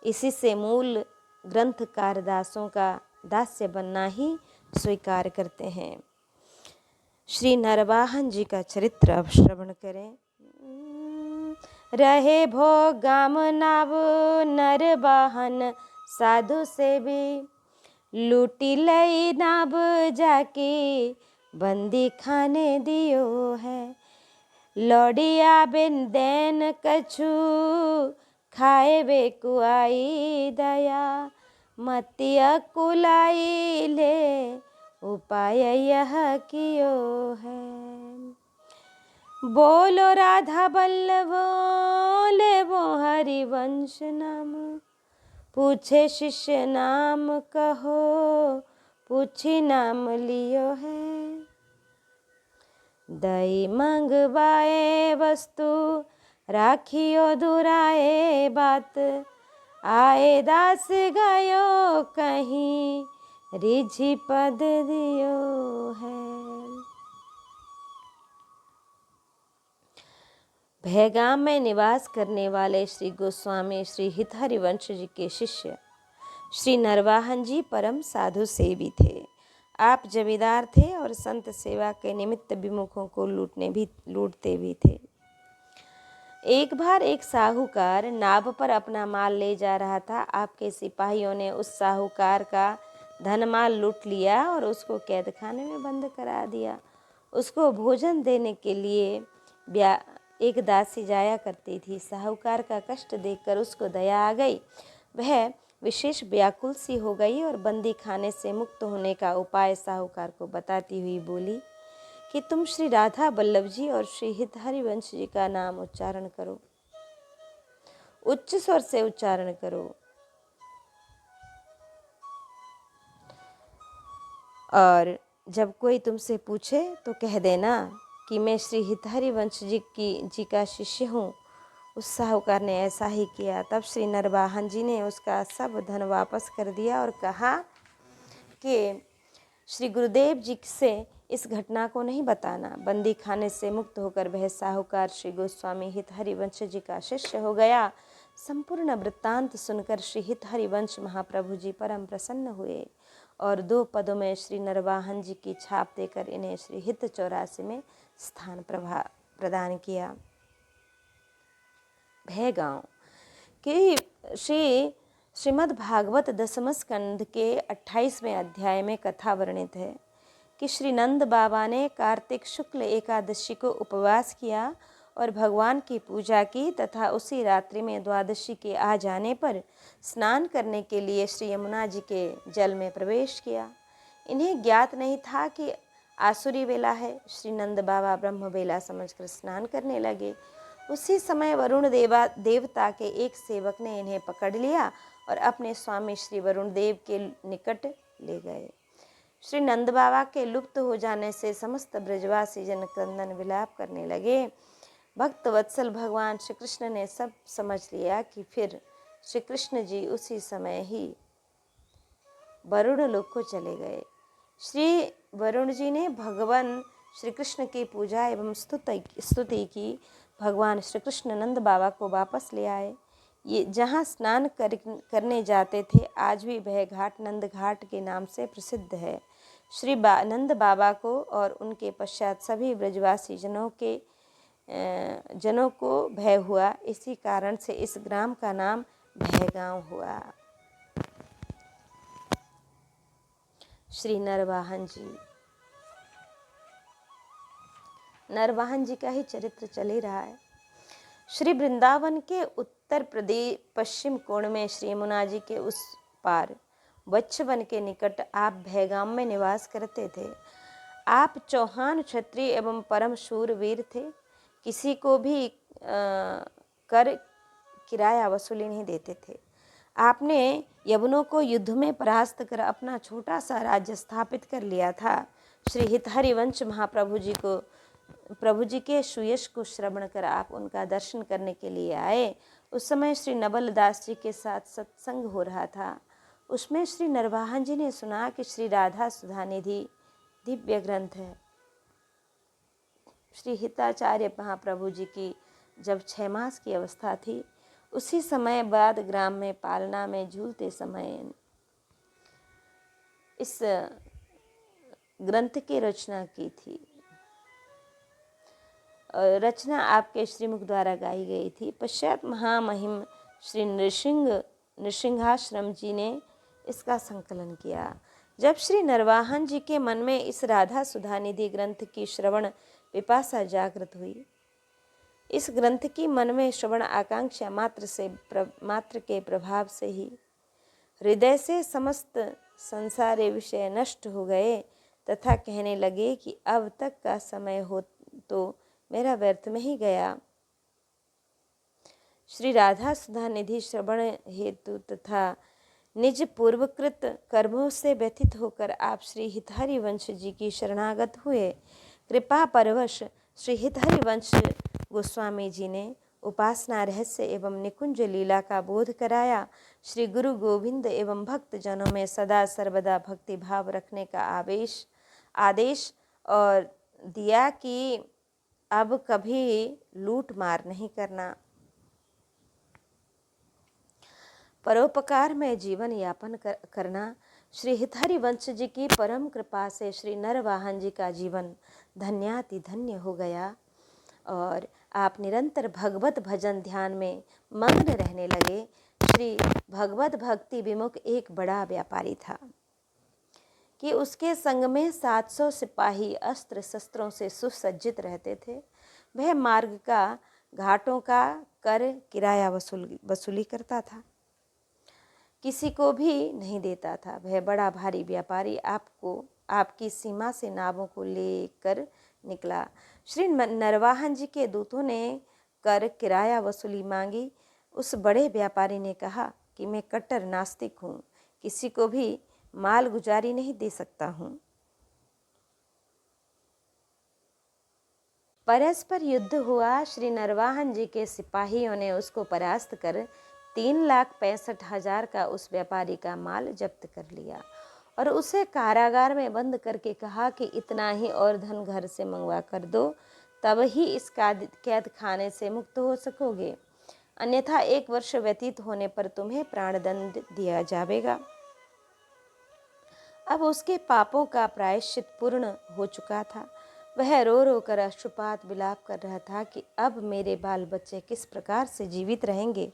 इसी से मूल ग्रंथकार दासों का दास्य बनना ही स्वीकार करते हैं। श्री नरवाहन जी का चरित्र अब श्रवण करें। रहे भोगाम नाव नरवाहन साधु से भी, लूटी लई नाव जाके बंदी खाने दियो है। लौड़िया बिन दैन कछु खाए वे कुआई दया, मतिया कुलाई ले उपाय यह कियो है। बोलो राधा बल्लभो ले वो हरिवंश नाम, पूछे शिष्य नाम कहो पूछी नाम लियो है। दई मंगवाए वस्तु राखियो दुराए बात, आए दास गयो कहीं रिझी पद दियो है। भैगाम में निवास करने वाले श्री गोस्वामी श्री हित हरिवंश जी के शिष्य श्री नरवाहन जी परम साधु सेवी थे। आप जमींदार थे और संत सेवा के निमित्त विमुखों को लूटते भी थे। एक बार एक साहूकार नाव पर अपना माल ले जा रहा था। आपके सिपाहियों ने उस साहूकार का धनमाल लूट लिया और उसको कैद खाने में बंद करा दिया। उसको भोजन देने के लिए एक दासी जाया करती थी। साहूकार का कष्ट देखकर उसको दया आ गई। वह विशेष व्याकुल सी हो गई और बंदी खाने से मुक्त होने का उपाय साहूकार को बताती हुई बोली कि तुम श्री राधा बल्लभ जी और श्री हित हरिवंश जी का नाम उच्चारण करो, उच्च स्वर से उच्चारण करो, और जब कोई तुमसे पूछे तो कह देना कि मैं श्री हित हरिवंश जी का शिष्य हूँ। उस साहूकार ने ऐसा ही किया। तब श्री नरवाहन जी ने उसका सब धन वापस कर दिया और कहा कि श्री गुरुदेव जी से इस घटना को नहीं बताना। बंदी खाने से मुक्त होकर वह साहूकार श्री गोस्वामी हित हरिवंश जी का शिष्य हो गया। संपूर्ण वृत्तांत सुनकर श्री हित हरिवंश महाप्रभु जी परम प्रसन्न हुए और 2 पदों में श्री नरवाहन जी की छाप देकर इन्हें श्री हित 84 में स्थान प्रदान किया। भैगांव कि श्रीमद् भागवत 10वें स्कंद के 28वें अध्याय में कथा वर्णित है कि श्री नंद बाबा ने कार्तिक शुक्ल एकादशी को उपवास किया और भगवान की पूजा की तथा उसी रात्रि में द्वादशी के आ जाने पर स्नान करने के लिए श्री यमुना जी के जल में प्रवेश किया। इन्हें ज्ञात नहीं था कि आसुरी बेला है। श्री नंद बाबा ब्रह्म बेला समझकर स्नान करने लगे। उसी समय वरुण देवता के एक सेवक ने इन्हें पकड़ लिया और अपने स्वामी श्री वरुण देव के निकट ले गए। श्री नंद बाबा के लुप्त हो जाने से समस्त ब्रजवासी जन क्रंदन विलाप करने लगे। भक्त वत्सल भगवान श्री कृष्ण ने सब समझ लिया कि फिर श्री कृष्ण जी उसी समय ही वरुण लोक को चले गए। श्री वरुण जी ने भगवान श्री कृष्ण की पूजा एवं स्तुति की। भगवान श्री कृष्ण नंद बाबा को वापस ले आए। ये जहाँ स्नान करने जाते थे, आज भी वह घाट नंद घाट के नाम से प्रसिद्ध है। श्री नंद बाबा को और उनके पश्चात सभी ब्रजवासी जनों को भय हुआ। इसी कारण से इस ग्राम का नाम भयगांव हुआ। श्री नरवाहन जी। नरवाहन जी का ही चरित्र चल ही रहा है। श्री वृंदावन के उत्तर प्रदेश पश्चिम कोण में श्री यमुना जी के उस पार वच्छवन के निकट आप भयगाम में निवास करते थे। आप चौहान क्षत्रिय एवं परम शूरवीर थे। किसी को भी कर किराया वसूली नहीं देते थे। आपने यवनों को युद्ध में परास्त कर अपना छोटा सा राज्य स्थापित कर लिया था। श्री हितहरिवंश प्रभु जी के सुयश को श्रवण कर आप उनका दर्शन करने के लिए आए। उस समय श्री नवल दास जी के साथ सत्संग हो रहा था। उसमें श्री नरवाहन जी ने सुना कि श्री राधा सुधानिधि दिव्य ग्रंथ है। श्री हिताचार्य महाप्रभु जी की जब 6 मास की अवस्था थी, उसी समय बाद ग्राम में पालना में झूलते समय इस ग्रंथ की रचना की थी। रचना आपके श्रीमुख द्वारा गाई गई थी। पश्चात महामहिम श्री नृसिंहाश्रम जी ने इसका संकलन किया। जब श्री नरवाहन जी के मन में इस राधा सुधानिधि ग्रंथ की श्रवण पिपासा जागृत हुई, इस ग्रंथ की मन में श्रवण आकांक्षा मात्र के प्रभाव से ही हृदय से समस्त संसारी विषय नष्ट हो गए तथा कहने लगे कि अब तक का समय हो तो मेरा व्यर्थ में ही गया। श्री राधा सुधानिधि श्रवण हेतु तथा निज पूर्वकृत कर्मों से व्यथित होकर आप श्री हितहरिवंश जी की शरणागत हुए। कृपा परवश श्री हितहरिवंश गोस्वामी जी ने उपासना रहस्य एवं निकुंज लीला का बोध कराया। श्री गुरु गोविंद एवं भक्त जनों में सदा सर्वदा भक्ति भाव रखने का आदेश और दिया कि अब कभी लूट मार नहीं करना, परोपकार में जीवन यापन करना। श्री हितहरिवंश जी की परम कृपा से श्री नरवाहन जी का जीवन धन्याति धन्य हो गया और आप निरंतर भगवत भजन ध्यान में मग्न रहने लगे। श्री भगवत भक्ति विमुख एक बड़ा व्यापारी था कि उसके संग में 700 सिपाही अस्त्र शस्त्रों से सुसज्जित रहते थे। वह मार्ग का घाटों का कर किराया वसूली करता था, किसी को भी नहीं देता था। वह बड़ा भारी व्यापारी आपकी सीमा से नावों को लेकर निकला। श्री नरवाहन जी के दूतों ने कर किराया वसूली मांगी। उस बड़े व्यापारी ने कहा कि मैं कट्टर नास्तिक हूँ, किसी को भी माल गुजारी नहीं दे सकता हूँ। परस्पर युद्ध हुआ। श्री नरवाहन जी के सिपाहियों ने उसको परास्त कर 3,65,000 का उस व्यापारी का माल जब्त कर लिया और उसे कारागार में बंद करके कहा कि इतना ही और धन घर से मंगवा कर दो, तब ही इस कैद खाने से मुक्त हो सकोगे, अन्यथा 1 वर्ष व्यतीत होने पर तुम्हें प्राणदंड दिया जाएगा। अब उसके पापों का प्रायश्चित पूर्ण हो चुका था। वह रो रो कर अश्रुपात विलाप कर रहा था कि अब मेरे बाल बच्चे किस प्रकार से जीवित रहेंगे।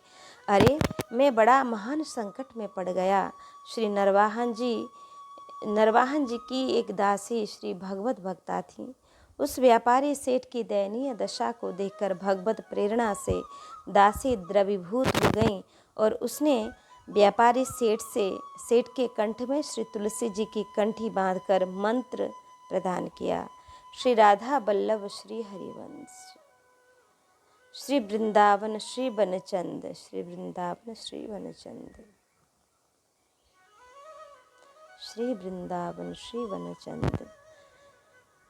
अरे, मैं बड़ा महान संकट में पड़ गया। श्री नरवाहन जी की एक दासी श्री भगवत भक्ता थी। उस व्यापारी सेठ की दयनीय दशा को देखकर भगवत प्रेरणा से दासी द्रवीभूत हो गई और उसने व्यापारी सेठ के कंठ में श्री तुलसी जी की कंठी बांधकर मंत्र प्रदान किया। श्री राधा बल्लभ श्री हरिवंश, श्री वृंदावन श्री बनचंद, श्री वृंदावन श्री बनचंद, श्री वृंदावन श्री बनचंद।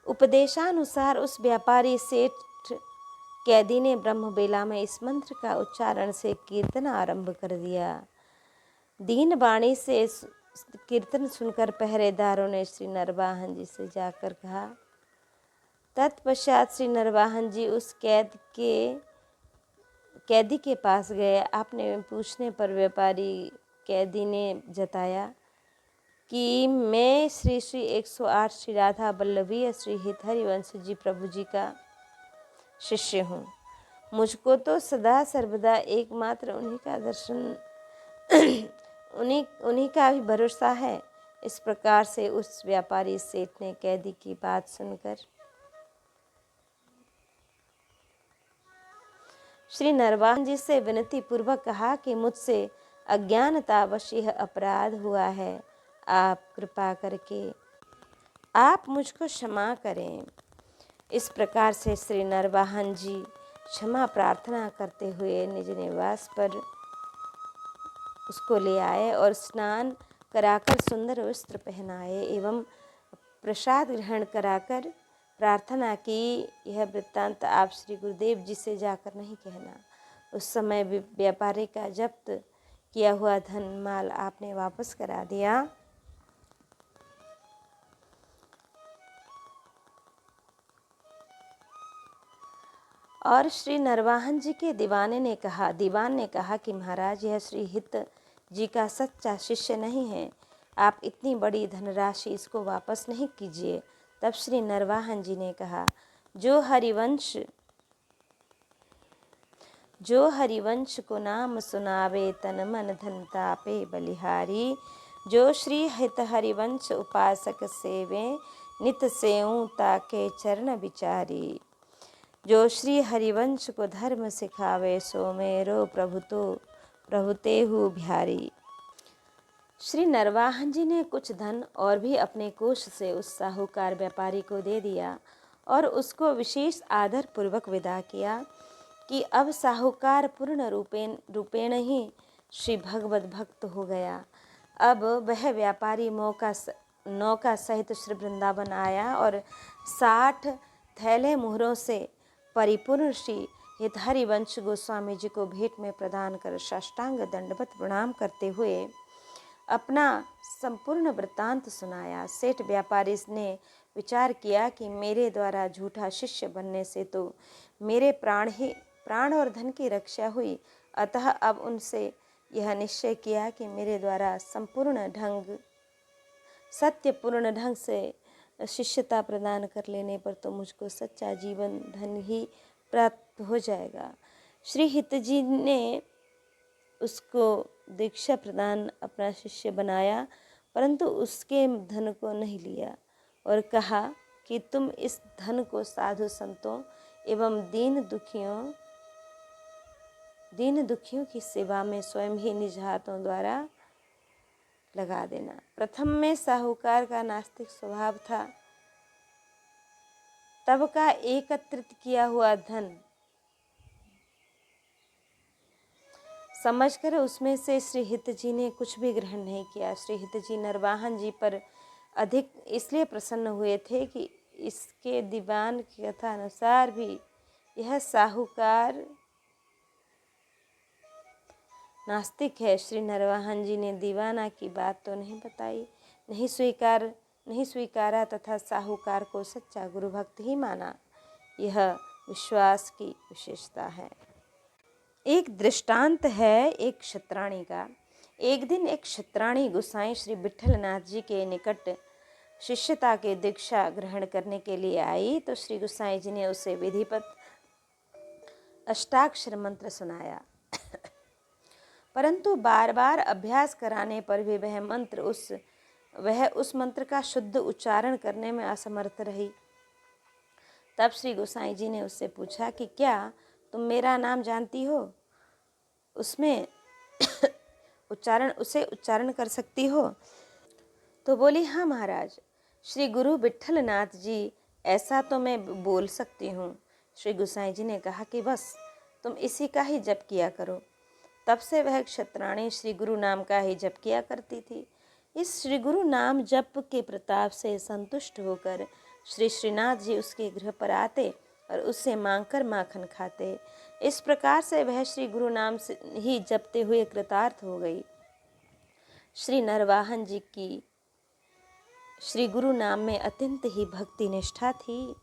उपदेशानुसार उस व्यापारी सेठ कैदी ने ब्रह्मबेला में इस मंत्र का उच्चारण से कीर्तन आरंभ कर दिया। दीन वाणी से कीर्तन सुनकर पहरेदारों ने श्री नरवाहन जी से जाकर कहा। तत्पश्चात श्री नरवाहन जी उस कैदी के पास गए। आपने पूछने पर व्यापारी कैदी ने जताया कि मैं श्री श्री 108 श्री राधा वल्लभी श्री हित हरिवंश जी प्रभु जी का शिष्य हूँ। मुझको तो सदा सर्वदा एकमात्र उन्हीं का दर्शन उन्हीं का भी भरोसा है। इस प्रकार से उस व्यापारी सेठ ने कैदी की बात सुनकर श्री नरवाहन जी से विनती पूर्वक कहा कि मुझसे अज्ञानतावश यह अपराध हुआ है, आप कृपा करके आप मुझको क्षमा करें। इस प्रकार से श्री नरवाहन जी क्षमा प्रार्थना करते हुए निज निवास पर उसको ले आए और स्नान कराकर सुंदर वस्त्र पहनाए एवं प्रसाद ग्रहण कराकर प्रार्थना की, यह वृत्तांत आप श्री गुरुदेव जी से जाकर नहीं कहना। उस समय व्यापारी का जब्त किया हुआ धन माल आपने वापस करा दिया। और श्री नरवाहन जी के दीवान ने कहा कि महाराज, यह श्री हित जी का सच्चा शिष्य नहीं है, आप इतनी बड़ी धनराशि इसको वापस नहीं कीजिए। तब श्री नरवाहन जी ने कहा, जो हरिवंश को नाम सुनावे तन मन धन तापे बलिहारी। जो श्री हित हरिवंश उपासक सेवे नित सेऊ ताके चरण विचारी। जो श्री हरिवंश को धर्म सिखावे सो मेरो प्रभुते हु बिहारी। श्री नरवाहन जी ने कुछ धन और भी अपने कोष से उस साहूकार व्यापारी को दे दिया और उसको विशेष आदर पूर्वक विदा किया कि अब साहूकार पूर्ण रूपेण ही श्री भगवत भक्त हो गया। अब वह व्यापारी नौका सहित श्री वृंदावन आया और 60 थैले मुहरों से परिपूर्ण श्री हित हरिवंश गोस्वामी जी को भेंट में प्रदान कर साष्टांग दंडवत प्रणाम करते हुए अपना संपूर्ण वृत्तांत सुनाया। सेठ व्यापारी ने विचार किया कि मेरे द्वारा झूठा शिष्य बनने से तो मेरे प्राण और धन की रक्षा हुई, अतः अब उनसे यह निश्चय किया कि मेरे द्वारा सत्यपूर्ण ढंग से शिष्यता प्रदान कर लेने पर तो मुझको सच्चा जीवन धन ही प्राप्त हो जाएगा। श्री हित जी ने उसको दीक्षा प्रदान अपना शिष्य बनाया, परंतु उसके धन को नहीं लिया और कहा कि तुम इस धन को साधु संतों एवं दीन दुखियों की सेवा में स्वयं ही निज हाथों द्वारा लगा देना। प्रथम में साहूकार का नास्तिक स्वभाव था, तब का एकत्रित किया हुआ धन समझकर उसमें से श्री हित जी ने कुछ भी ग्रहण नहीं किया। श्री हित जी नरवाहन जी पर अधिक इसलिए प्रसन्न हुए थे कि इसके दीवान की कथा अनुसार भी यह साहूकार नास्तिक है। श्री नरवाहन जी ने दीवाना की बात तो नहीं बताई, नहीं स्वीकारा तथा साहूकार को सच्चा गुरु भक्त ही माना। यह विश्वास की विशेषता है। एक दृष्टांत है एक क्षत्राणी का। एक दिन एक क्षत्राणी गोसाई श्री विट्ठलनाथ जी के निकट शिष्यता के दीक्षा ग्रहण करने के लिए आई तो श्री गोसाई जी ने उसे विधिवत अष्टाक्षर मंत्र सुनाया, परंतु बार बार अभ्यास कराने पर भी वह उस मंत्र का शुद्ध उच्चारण करने में असमर्थ रही। तब श्री गोसाई जी ने उससे पूछा कि क्या तुम मेरा नाम जानती हो? उसमें उच्चारण कर सकती हो? तो बोली, हाँ महाराज, श्री गुरु विट्ठलनाथ जी, ऐसा तो मैं बोल सकती हूँ। श्री गोसाई जी ने कहा कि बस तुम इसी का ही जप किया करो। तब से वह क्षत्राणी श्री गुरु नाम का ही जप किया करती थी। इस श्री गुरु नाम जप के प्रताप से संतुष्ट होकर श्री श्रीनाथ जी उसके गृह पर आते और उससे मांगकर माखन खाते। इस प्रकार से वह श्री गुरु नाम से ही जपते हुए कृतार्थ हो गई। श्री नरवाहन जी की श्री गुरु नाम में अत्यंत ही भक्ति निष्ठा थी,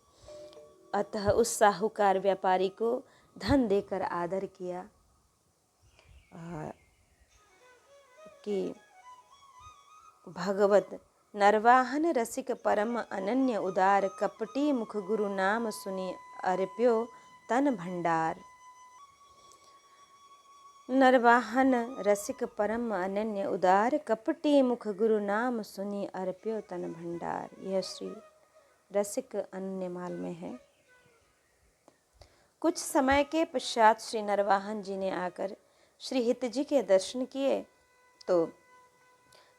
अतः उस साहूकार व्यापारी को धन देकर आदर किया कि भगवत नरवाहन रसिक परम अनन्य उदार, कपटी मुख गुरु नाम सुनी अर्प्यो तन भंडार। नरवाहन रसिक परम अनन्य उदार, कपटी मुख गुरु नाम सुनी अर्प्यो तन भंडार। यह श्री रसिक अन्यमाल में है। कुछ समय के पश्चात श्री नरवाहन जी ने आकर श्री हित जी के दर्शन किए तो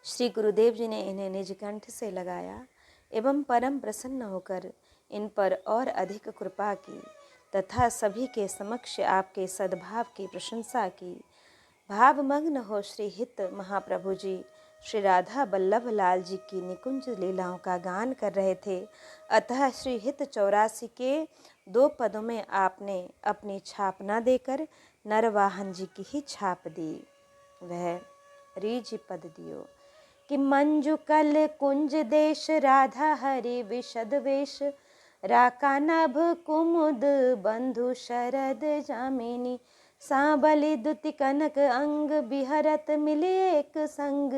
श्री गुरुदेव जी ने इन्हें निज कंठ से लगाया एवं परम प्रसन्न होकर इन पर और अधिक कृपा की तथा सभी के समक्ष आपके सद्भाव की प्रशंसा की। भावमग्न हो श्री हित महाप्रभु जी श्री राधा बल्लभ लाल जी की निकुंज लीलाओं का गान कर रहे थे, अतः श्री हित 84 के 2 पदों में आपने अपनी छाप न देकर नरवाहन जी की ही छाप दी। वह रीझ पद दियो कि मंजु कल कुंज देश, राधा हरि विशद वेश, राका नभ कुमुद बंधु शरद जामिनी, सांबली दुति कनक अंग, बिहरत मिली एक संग,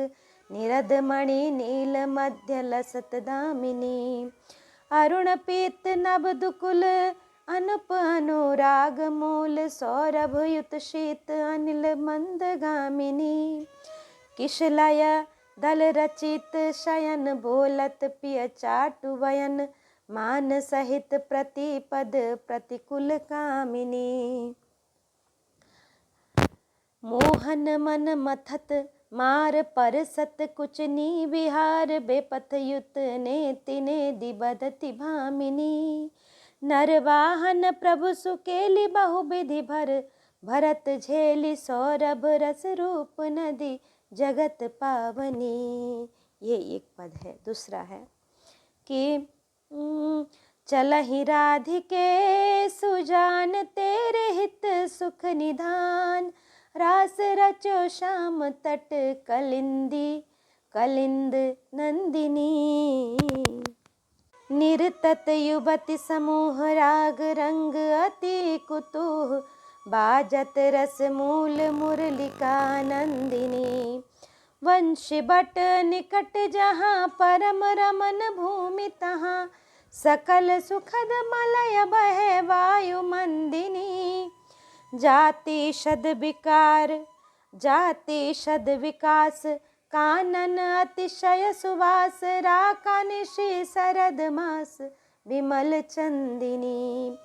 निरद मणि नील मध्य लसत दामिनी, अरुण पीत नभ दुकुल अनुप अनुराग मूल, सौरभ युत शीत अनिल मंद गामिनी, किशलय दल रचित शयन बोलत पिय चाटु वयन, मान सहित प्रतिपद प्रतिकुल कामिनी, मोहन मन मथत मार परसत कुचनी, विहार बेपथ युत ने तिने दिबदति भामिनी, नरवाहन प्रभु सुकेली बहु विधि भर, भरत झेली सौरभ रस रूप नदी जगत पावनी। ये एक पद है। दूसरा है कि चलहि राधिके सुजान, तेरे हित सुख निधान, रास रचो श्याम तट कलिंदी कलिंद नंदिनी, निरतत युवति समूह राग रंग अति कुतूह, बाजत रस मूल मुरलिका नंदिनी, वंश बट निकट जहाँ परम रमन भूमि तहाँ, सकल सुखद मलय बहे वायु मंदिनी, जाति शद विकार जाति शद विकास, कानन अतिशय सुवास, राका निशि शरद मास विमल चंदिनी,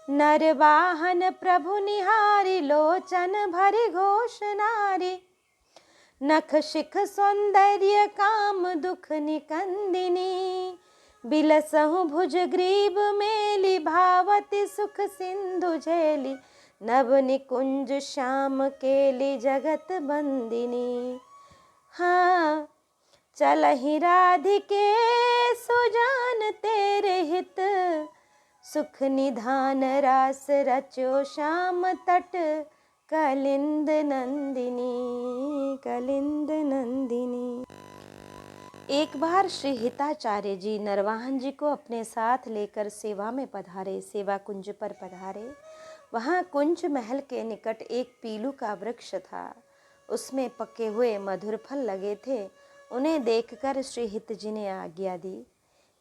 नरवाहन प्रभु निहारी लोचन भरी घोष नारी, नख शिख सौंदर्य काम दुख निकंदिनी, बिलसहु भुज ग्रीव मेली, भावती सुख सिंधु झेली, नभ निकुंज श्याम केली जगत बंदिनी। हाँ चलहि राधिके सुजान, तेरे हित सुख निधान, रास रचो श्याम तट कलिंद नंदिनी कलिंद नंदिनी। एक बार श्री हिताचार्य जी नरवाहन जी को अपने साथ लेकर सेवा में पधारे, सेवा कुंज पर पधारे। वहाँ कुंज महल के निकट एक पीलू का वृक्ष था, उसमें पके हुए मधुर फल लगे थे। उन्हें देखकर श्री हित जी ने आज्ञा दी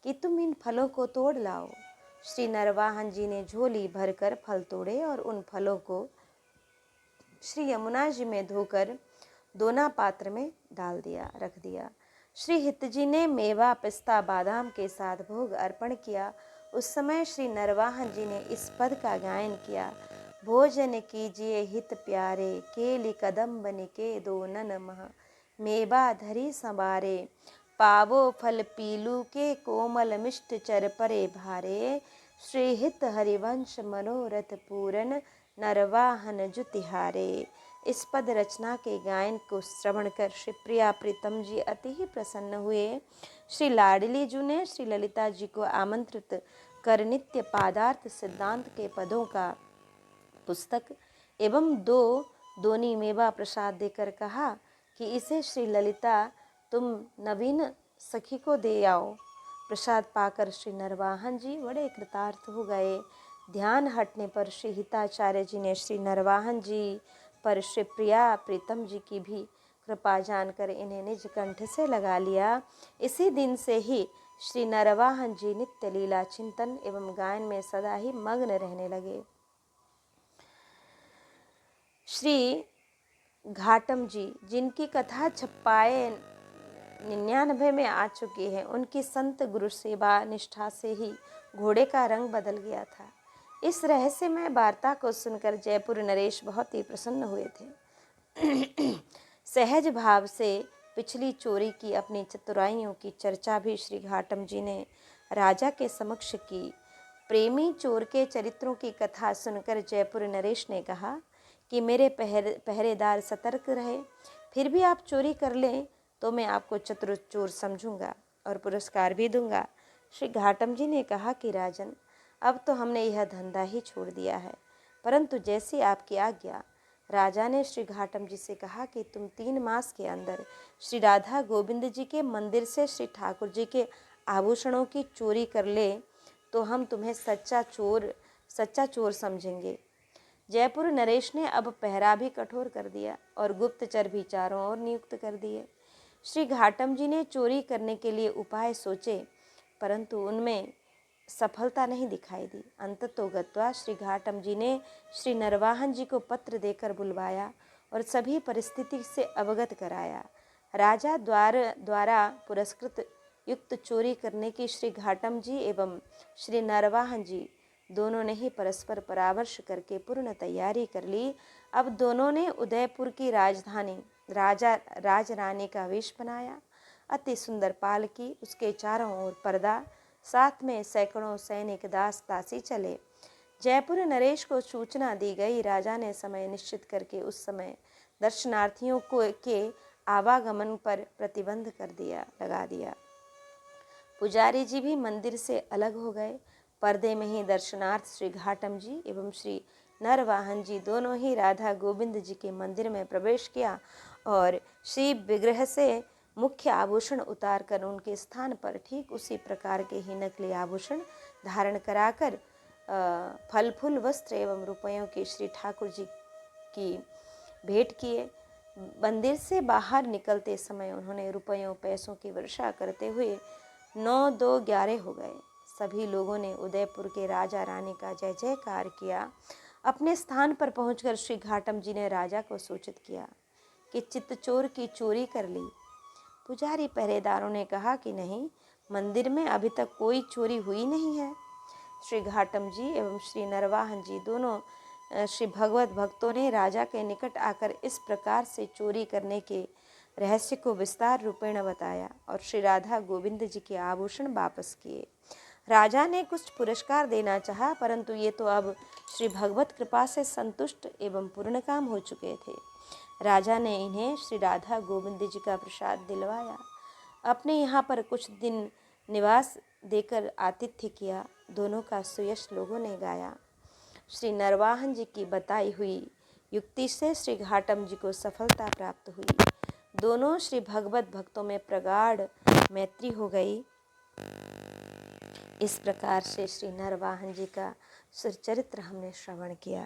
कि तुम इन फलों को तोड़ लाओ। श्री नरवाहन जी ने झोली भरकर फल तोड़े और उन फलों को श्री यमुना जी में धोकर दोना पात्र में रख दिया। श्री हित जी ने मेवा पिस्ता बादाम के साथ भोग अर्पण किया। उस समय श्री नरवाहन जी ने इस पद का गायन किया। भोजन कीजिए हित प्यारे, केली कदम्ब निके दो नन मह, मेवा धरी संबारे, पावो फल पीलू के कोमल मिष्ट चर परे भारे, श्री हित हरिवंश मनोरथ पूरन, नरवाहन जुतिहारे। इस पद रचना के गायन को श्रवण कर श्री प्रिया प्रीतम जी अति ही प्रसन्न हुए। श्री लाडली जी ने श्री ललिता जी को आमंत्रित कर नित्य पादार्थ सिद्धांत के पदों का पुस्तक एवं 2 दोनी मेवा प्रसाद देकर कहा कि इसे श्री ललिता तुम नवीन सखी को दे आओ। प्रसाद पाकर श्री नरवाहन जी बड़े कृतार्थ हो गए। ध्यान हटने पर श्री हिताचार्य जी ने श्री नरवाहन जी पर श्री प्रिया प्रीतम जी की भी कृपा जानकर इन्हें निज कंठ से लगा लिया। इसी दिन से ही श्री नरवाहन जी नित्य लीला चिंतन एवं गायन में सदा ही मग्न रहने लगे। श्री घाटम जी, जिनकी कथा छप्पाए 99 में आ चुकी है, उनकी संत गुरु सेवा निष्ठा से ही घोड़े का रंग बदल गया था। इस रहस्यमय वार्ता को सुनकर जयपुर नरेश बहुत ही प्रसन्न हुए थे। सहज भाव से पिछली चोरी की अपनी चतुराइयों की चर्चा भी श्री घाटम जी ने राजा के समक्ष की। प्रेमी चोर के चरित्रों की कथा सुनकर जयपुर नरेश ने कहा कि मेरे पहरेदार सतर्क रहे, फिर भी आप चोरी कर लें तो मैं आपको चतुर चोर समझूंगा और पुरस्कार भी दूंगा। श्री घाटम जी ने कहा कि राजन, अब तो हमने यह धंधा ही छोड़ दिया है, परंतु जैसी आपकी आज्ञा। राजा ने श्री घाटम जी से कहा कि तुम 3 मास के अंदर श्री राधा गोविंद जी के मंदिर से श्री ठाकुर जी के आभूषणों की चोरी कर ले तो हम तुम्हें सच्चा चोर समझेंगे। जयपुर नरेश ने अब पहरा भी कठोर कर दिया और गुप्तचर भी चारों ओर नियुक्त कर दिए। श्री घाटम जी ने चोरी करने के लिए उपाय सोचे, परंतु उनमें सफलता नहीं दिखाई दी। अंततोगत्वा श्री घाटम जी ने श्री नरवाहन जी को पत्र देकर बुलवाया और सभी परिस्थिति से अवगत कराया। राजा द्वारा पुरस्कृत युक्त चोरी करने की श्री घाटम जी एवं श्री नरवाहन जी दोनों ने ही परस्पर परामर्श करके पूर्ण तैयारी कर ली। अब दोनों ने उदयपुर की राजधानी राजरानी का वेश बनाया। अति सुंदर पालकी, उसके चारों ओर पर्दा, साथ में सैकड़ों सैनिक दास दासी चले। जयपुर नरेश को सूचना दी गई। राजा ने समय निश्चित करके उस समय दर्शनार्थियों के आवागमन पर प्रतिबंध लगा दिया। पुजारी जी भी मंदिर से अलग हो गए। पर्दे में ही दर्शनार्थ श्री घाटम जी एवं श्री नरवाहन जी दोनों ही राधा गोविंद जी के मंदिर में प्रवेश किया और श्री विग्रह से मुख्य आभूषण उतार कर उनके स्थान पर ठीक उसी प्रकार के ही नकली आभूषण धारण कराकर फल फूल वस्त्र एवं रुपयों की श्री ठाकुर जी की भेंट किए। मंदिर से बाहर निकलते समय उन्होंने रुपयों पैसों की वर्षा करते हुए 9-2-11 हो गए। सभी लोगों ने उदयपुर के राजा रानी का जय जयकार किया। अपने स्थान पर पहुंचकर श्री घाटम जी ने राजा को सूचित किया कि चित्तचोर की चोरी कर ली। पुजारी पहरेदारों ने कहा कि नहीं, मंदिर में अभी तक कोई चोरी हुई नहीं है। श्री घाटम जी एवं श्री नरवाहन जी दोनों श्री भगवत भक्तों ने राजा के निकट आकर इस प्रकार से चोरी करने के रहस्य को विस्तार रूपेण बताया और श्री राधा गोविंद जी के आभूषण वापस किए। राजा ने कुछ पुरस्कार देना चाहा, परंतु ये तो अब श्री भगवत कृपा से संतुष्ट एवं पूर्ण काम हो चुके थे। राजा ने इन्हें श्री राधा गोविंद जी का प्रसाद दिलवाया। अपने यहाँ पर कुछ दिन निवास देकर आतिथ्य किया। दोनों का सुयश लोगों ने गाया। श्री नरवाहन जी की बताई हुई युक्ति से श्री घाटम जी को सफलता प्राप्त हुई। दोनों श्री भगवत भक्तों में प्रगाढ़ मैत्री हो गई। इस प्रकार से श्री नरवाहन जी का सुचरित्र हमने श्रवण किया।